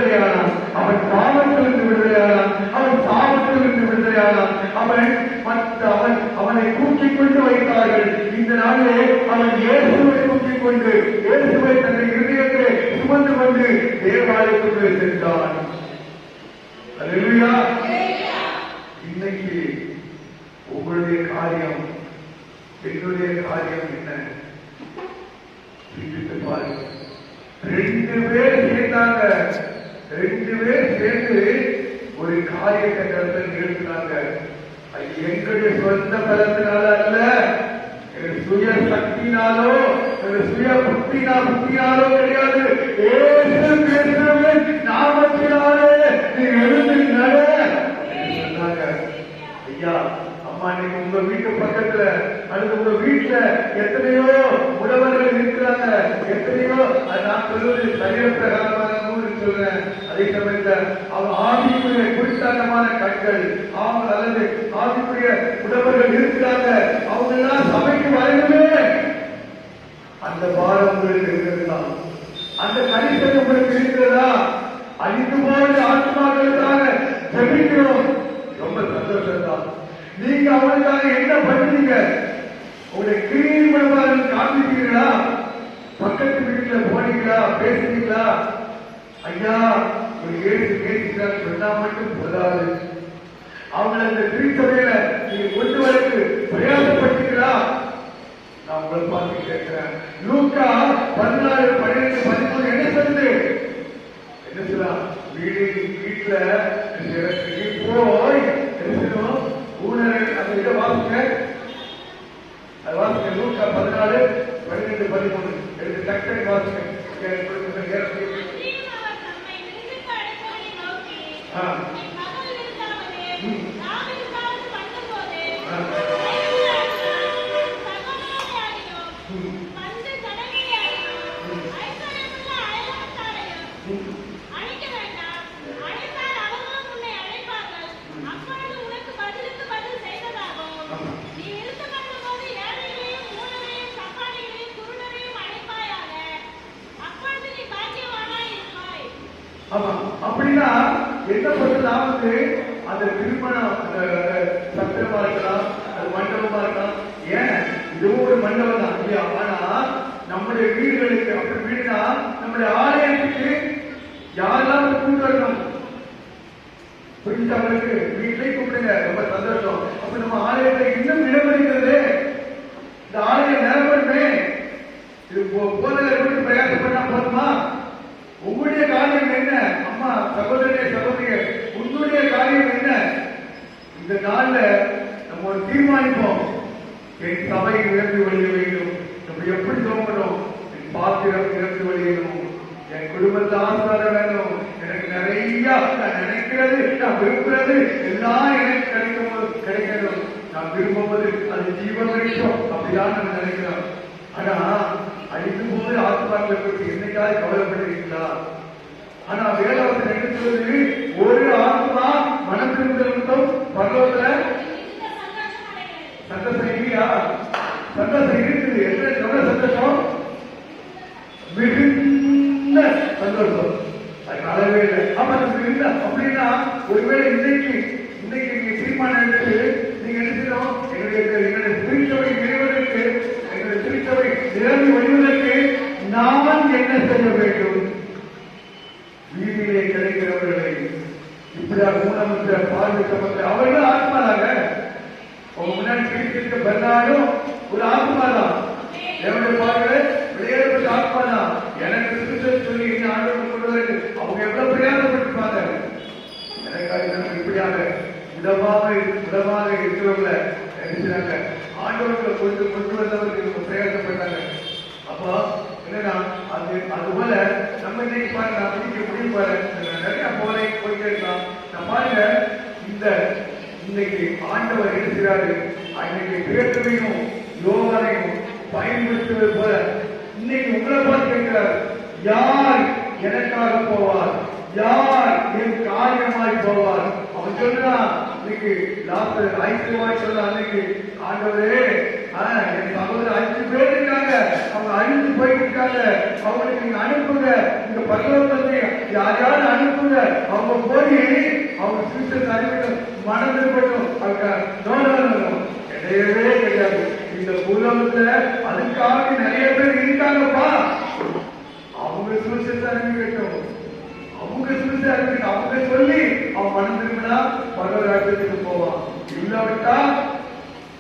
அவன் இயேசுவை தூக்கிக் கொண்டு இயேசுவை தன்னை இருதயத்திலே சுமந்து கொண்டு தேவாலயத்துக்குள்ளே சென்றான். அல்லேலூயா. இன்னைக்கு உங்களுடைய காரியம் என்னுடைய காரியம் என்ன? சிந்தித்து பாருங்க. 2 பேர் சேர்ந்தாங்க. 2 பேர் சேர்ந்து ஒரு காரியத்தை கருத்தில் நிறுத்தினாங்க. அது எங்களுடைய சொந்த பலத்தினால அல்ல, எங்கள் சுய சக்தினாலோ எங்கள் சுய புத்தினாலோ கிடையாது. இயேசு கிறிஸ்துவின் நாமத்தினாலே நீ எழுந்து நட சொன்னாங்க. ஐயா அம்மா, நீங்க உங்க வீட்டு பக்கத்துல அல்லது உங்க வீட்டுல எத்தனையோ உழவர்கள் இருக்கிறாங்க. எத்தனையோ நான் சொல்வது சரீர பிரகாரமாக சொல்றேன். அதே சமயத்துல அவங்க ஆவிக்குரிய குறித்தாட்டமான கண்கள் அவங்க அல்லது ஆவிக்குரிய உழவர்கள் இருக்கிறாங்க. அவங்க எல்லாம் சபைக்கு வரணுமே. அந்த பாரம் உங்களுக்கு இருக்கிறதா? அந்த கணிசம் உங்களுக்கு இருக்கிறதா? அழிந்து போன ஆத்மாக்களுக்காக ஜெபிக்கிறோம். ரொம்ப சந்தோஷம் தான். நீங்க அவனுக்காக என்ன பண்ணுவீங்க? உங்களுடைய கிரீமணமாக காண்பிக்கிறீங்களா? பக்கத்து வீட்டுல போனீங்களா? பேசுறீங்களா? ஐயா ஒரு ஏழு பேசுகிறார் சொன்னா மட்டும் போதாது. அவங்களை அந்த திருச்சபையில நீங்க கொண்டு வரக்கு பிரயாசப்பட்டீங்களா? நான் உங்களை பார்த்து கேட்கிறேன். லூக்கா 14, 12, 13 என்ன சொல்லுது? என்ன சொல்லலாம்? வீட்டுல போய் ஊனரை அந்த இதை வாசிக்க, அது வாசிக்க. லூக்கா 14, 12, 13 எடுத்து டக்டை வாசிக்க. அப்படின்னா என்ன பண்றது? அந்த திருமணம் சத்திரமா இருக்கலாம், அது மண்டபமா இருக்கலாம். ஏன் இதுவும் ஒரு மண்டபம் தான் இல்லையா? ஆனா நம்முடைய வீடுகளுக்கு அப்படி வீடுனா நம்முடைய ஆலயத்துக்கு யாரெல்லாம் கூட்டு வரணும்? புரிஞ்சவங்களுக்கு வீட்டிலே கூப்பிடுங்க. ரொம்ப சந்தோஷம். அப்ப நம்ம ஆலயத்தை இன்னும் இடமளிக்கிறது. இந்த ஆலயம் நிலப்படுமே. இது போதகர்களுக்கு பிரயாசம் பண்ணா போதுமா? உங்களுடைய காரியம் என்ன? அம்மா, சகோதரனே, சகோதரியே, உங்களுடைய காரியம் என்ன? இந்த நாள்ல நம்ம ஒரு தீர்மானிப்போம். என் சபை நிரம்பி வழிய வேண்டும். நம்ம எப்படி தோங்கணும்? என் பாத்திரம் நிரம்பி வழியணும். என் குடும்பத்தை ஆசாரம் வேணும். எனக்கு நிறைய நான் நினைக்கிறது, நான் விரும்புறது எல்லாம் எனக்கு கிடைக்கணும். நான் விரும்புவது அது ஜீவன் வரைக்கும் அப்படிதான் நம்ம நினைக்கிறோம். ஆனா அழிக்கும் போது ஆத்மாக்களை பற்றி என்னைக்காவது கவலைப்பட்டிருக்கீங்களா? ஆனா வேதாவசனம் என்ன சொல்லுது? ஒரு ஆத்மா மனம் திரும்பும் பரலோகத்துல சந்தோஷம் இல்லையா? சந்தோஷம் இருக்குது. எவ்வளவு சந்தோஷம்? மிகுந்த சந்தோஷம். அது அளவே இல்லை. அப்ப நமக்கு இல்லை அப்படின்னா ஒருவேளை இன்னைக்கு நீங்க தீர்மானம் எடுத்து நீங்க எடுத்துக்கிறோம். எங்களுடைய திருச்சபை நிறைவதற்கு, எங்களுடைய திருச்சபை நிரம்பி வழிவதற்கு நான் என்ன செய்ய வேண்டும்? வீதியிலே கிடைக்கிறவர்களை இப்படியா ஊனமுற்ற பார்வைக்கப்பட்ட அவர்கள் ஆத்மாதாங்க. உங்க முன்னாடி பிடித்திருக்க பெருநாளும் ஒரு ஆத்மாதான். என்னுடைய பார்வை விளையாடுறது ஆத்மாதான். எனக்கு திருச்சல் சொல்லி ஆண்டவர்கள் கொள்வதற்கு அவங்க எவ்வளவு பிரயாசப்பட்டிருப்பாங்க. எனக்காக இப்படியாக உடமாக இருக்கிறவங்கள நினைச்சாங்க. ஆண்டவர்களை கொண்டு வந்தவர்கள் பிரயாசப்பட்டாங்க. அப்போ என்னன்னா அதுபோல நம்ம இன்னைக்கு பாருங்க, அப்படிக்க முடியும் பாருங்க. நிறைய போயிட்டே இருக்கலாம். நான் பாருங்க, இன்னைக்கு ஆண்டவர் இருக்கிறாரு. அன்னைக்கு பேசுவையும் யோகனையும் பயன்படுத்துவது போல இன்னைக்கு உங்களை பார்த்து கேட்கிறார், யார் எனக்காக போவார்? யார் என் காரியமாய் போவார்? அவன் சொல்றான் இன்னைக்கு லாஸ்ட் ஐக்கியமாய் சொல்ற அன்னைக்கு, ஆண்டவரே என் சகோதரர் 5 பேர் இருக்காங்க, அவங்க அழிந்து போயிட்டு இருக்காங்க, அவங்களுக்கு நீங்க அனுப்புங்க. இந்த பரலோகத்தை யாரையாவது அனுப்புங்க. அவங்க போய் அவங்க சிஸ்டர் அறிவிக்கும், மனம் திருப்பட்டும். கிடையவே கிடையாது. இந்த பூலோகத்துல அதுக்காக நிறைய பேர் இருக்காங்கப்பா. அவங்க சுவிசேஷம் அறிவிக்கட்டும், அவங்க சுவிசேஷம் அறிவிக்கட்டும். அவங்க சொல்லி அவன் மனம் திரும்பினா பரவ ராஜ்யத்துக்கு போவான், இல்லாவிட்டா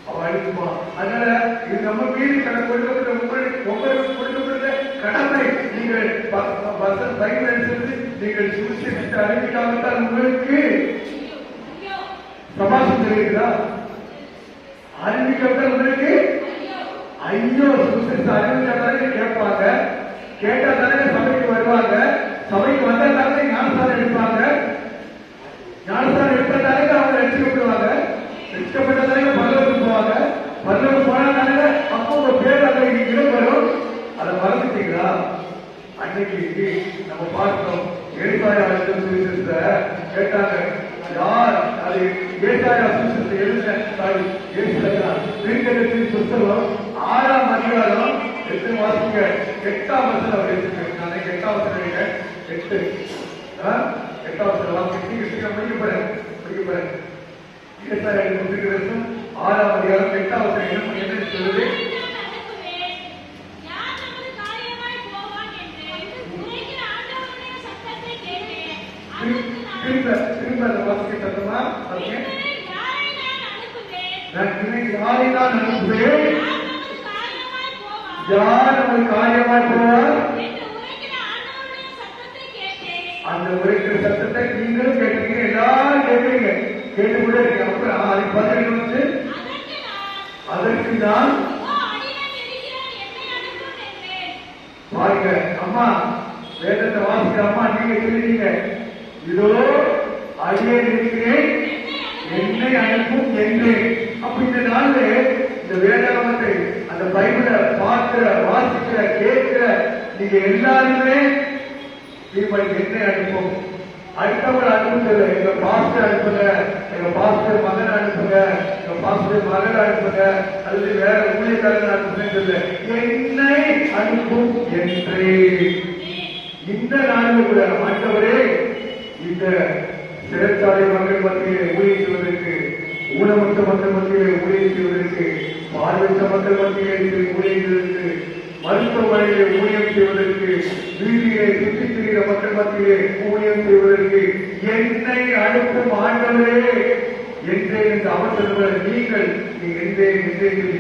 அவன் அழிக்குவான். அதனால இது நம்ம மீது கொடுக்கப்பட்ட உங்களுக்கு கொடுக்கப்பட்ட கடமை. நீங்கள் பைபிள் அனுசரித்து நீங்கள் சுவிசேஷத்தை அறிவிக்காவிட்டால் உங்களுக்கு சமாசம் தெரியுதா? அறிவிக்கப்பட்ட உங்களுக்கு ஐயோ. சுவிசேஷத்தை அறிவிக்காதானே கேட்பாங்க, கேட்டா தானே சபைக்கு வருவாங்க, சபைக்கு வந்தா தானே ஞானஸ்தானம் எடுப்பாங்க, ஞானஸ்தானம் எடுத்தாலே அவங்க ரசிக்கப்படுவாங்க, ரசிக்கப்பட்டதானே பரலோகத்துக்கு போவாங்க, பரலோகம் போனா தானே அப்போ உங்க பேர் அதை இடம் வரும். அதை மறந்துட்டீங்களா? அன்னைக்கு நம்ம பார்த்தோம் ஏசாயா சுவிசேஷத்தை கேட்டாங்க. யார் அது ஏசாயா சுவிசேஷத்தை எழுதின புத்தகம் 6ஆம் அதிகாரம் 8 வாசிங்க. 8ஆம் வசனம் அவர் எழுதிருக்காரு. நான் 8ஆம் வசனம் 8ஆம் வசனம் வாசிக்க படிக்கப்பறேன். ஏசாயா புத்தகம் 6ஆம் அதிகாரம் 8ஆம் வசனம் என்ன சொல்லுது? திரும்ப வாசிக்க சத்தமா யாரை நான் அனுப்புவேன், யார் நமது காரியமாய் போவார்? அந்த உரைக்கிற சத்தத்தை நீங்களும் கேட்டீங்க, எல்லாரும் கேட்கிறீங்க, கேட்டு கூட அப்புறம் அதுக்கு பதில் வந்து அதற்கு நான் பாருங்க. அம்மா வேதத்தை வாசிக்கிற அம்மா நீங்க சொல்லிட்டீங்க, இதோ அடியே இருக்கிறேன், என்னை அனுப்பும் என்று. அப்ப இந்த நாள்ல இந்த வேதாகமத்தை அந்த பைபிளை பார்க்கிற, வாசிக்கிற, கேட்கிற நீங்க எல்லாருமே என்னை அனுப்பும். அடுத்தவங்களை அனுப்புங்க, எங்க பாஸ்டர் அனுப்புங்க, எங்க பாஸ்டர் மகன் அனுப்புங்க, எங்க பாஸ்டர் மகள் அனுப்புங்க, அல்லது வேற ஊழியக்காரர்கள் அனுப்புங்க, என்னை அனுப்பும் என்று. இந்த நாளில் கூட ஆண்டவரே இந்த சிறைச்சாலை மக்கள் மத்தியிலே ஊழியம் செய்வதற்கு, ஊனமற்ற மக்கள் மத்தியிலே ஊழியம் செய்வதற்கு, பார்வையற்ற மக்கள் மத்தியிலே ஊழியம் செய்வதற்கு, மருத்துவமனையிலே ஊழியம் செய்வதற்கு, வீதியிலே சுற்றித் திரிகிற மக்கள் மத்தியிலே ஊழியம் செய்வதற்கு என்னை அனுப்பும் ஆண்டவரே என்றே என்று அவர் சொல்லுவார். நீங்கள் என்றே சொல்லி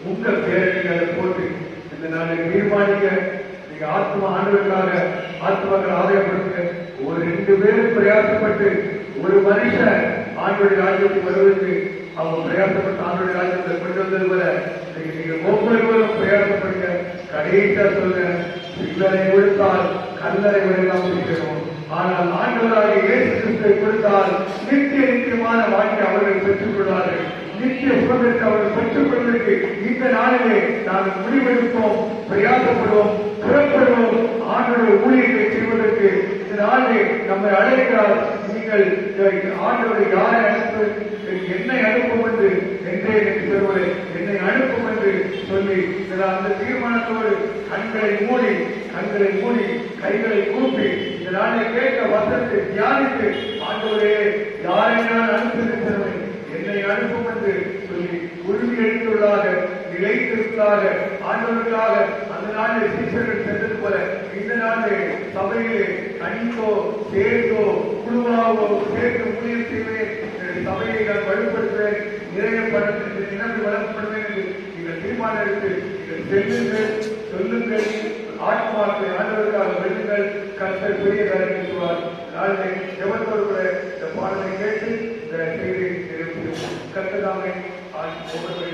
உங்க பேரை நீங்கள் அதை போட்டு இந்த நாளை தீர்மானிக்க, நீங்க ஆத்மா ஆண்டவருக்காக ஆத்மாக்கள் ஆதாயப்படுத்துங்க. ஒரு 2 பேரும் பிரயாசப்பட்டு ஒரு மனுஷன் ஆண்டோடைய ராஜ்யத்துக்கு வருவதற்கு அவங்க பிரயாசப்பட்டு ஆண்டோடைய ராஜ்யத்தை கொண்டு வந்தது போல நீங்க ஒவ்வொருவரும் பிரயாசப்படுங்க. கடைசியா சொல்ல, சில்லறை கொடுத்தால் கல்லறை வரையலாம் பிடிக்கணும், ஆனால் ஆண்டவராக இயேசு கிறிஸ்துவை கொடுத்தால் நித்தியமான வாழ்க்கை அவர்கள் பெற்றுக் கொள்வார்கள். நித்திய சுகத்தை அவர்கள் பெற்றுக் கொள்வதற்கு இந்த நாளிலே நாங்கள் முடிவெடுப்போம், பிரயாசப்படுவோம், புறப்படுவோம். ஆண்டோடைய ஊழியத்தை செய்வதற்கு இந்த நாளிலே நம்மை அழைக்கிறார். நீங்கள் ஆண்டவரை யாரை அனுப்பு, என்னை அனுப்பும் என்று என்றே எனக்கு சொல்வது, என்னை அனுப்பும் என்று சொல்லி அந்த தீர்மானத்தோடு கண்களை மூடி கைகளை கூப்பி இந்த நாளை கேட்க வசனத்தை தியானித்து, ஆண்டவரே யாரை நான் அனுப்பியிருக்கிறேன், என்னை அனுப்பும் என்று சொல்லி உறுதி எடுத்துள்ளாக, நிலைத்திருப்பதாக, ஆண்டவர்களாக அந்த நாளில் சீசர்கள் சென்றது போல இந்த நாளிலே சபையிலே தனித்தோ சேர்ந்தோ குழுவாகவோ சேர்ந்து ஊழியம் செய்வேன், சபையை நான் வலுப்படுத்துவேன், நிறைய படத்திற்கு நினைவு வழங்கப்படுவேன் என்று நீங்கள் தீர்மானம் எடுத்து நீங்கள் செல்லுங்கள், சொல்லுங்கள், ஆத்மாக்களை ஆண்டவர்களாக வெல்லுங்கள். கர்த்தர் பெரிய காரியங்கள் செய்வார். நாளை எவரோடு கூட இந்த பாடலை கேட்டு இந்த செய்தியை கர்த்தர் தாமே ஒவ்வொரு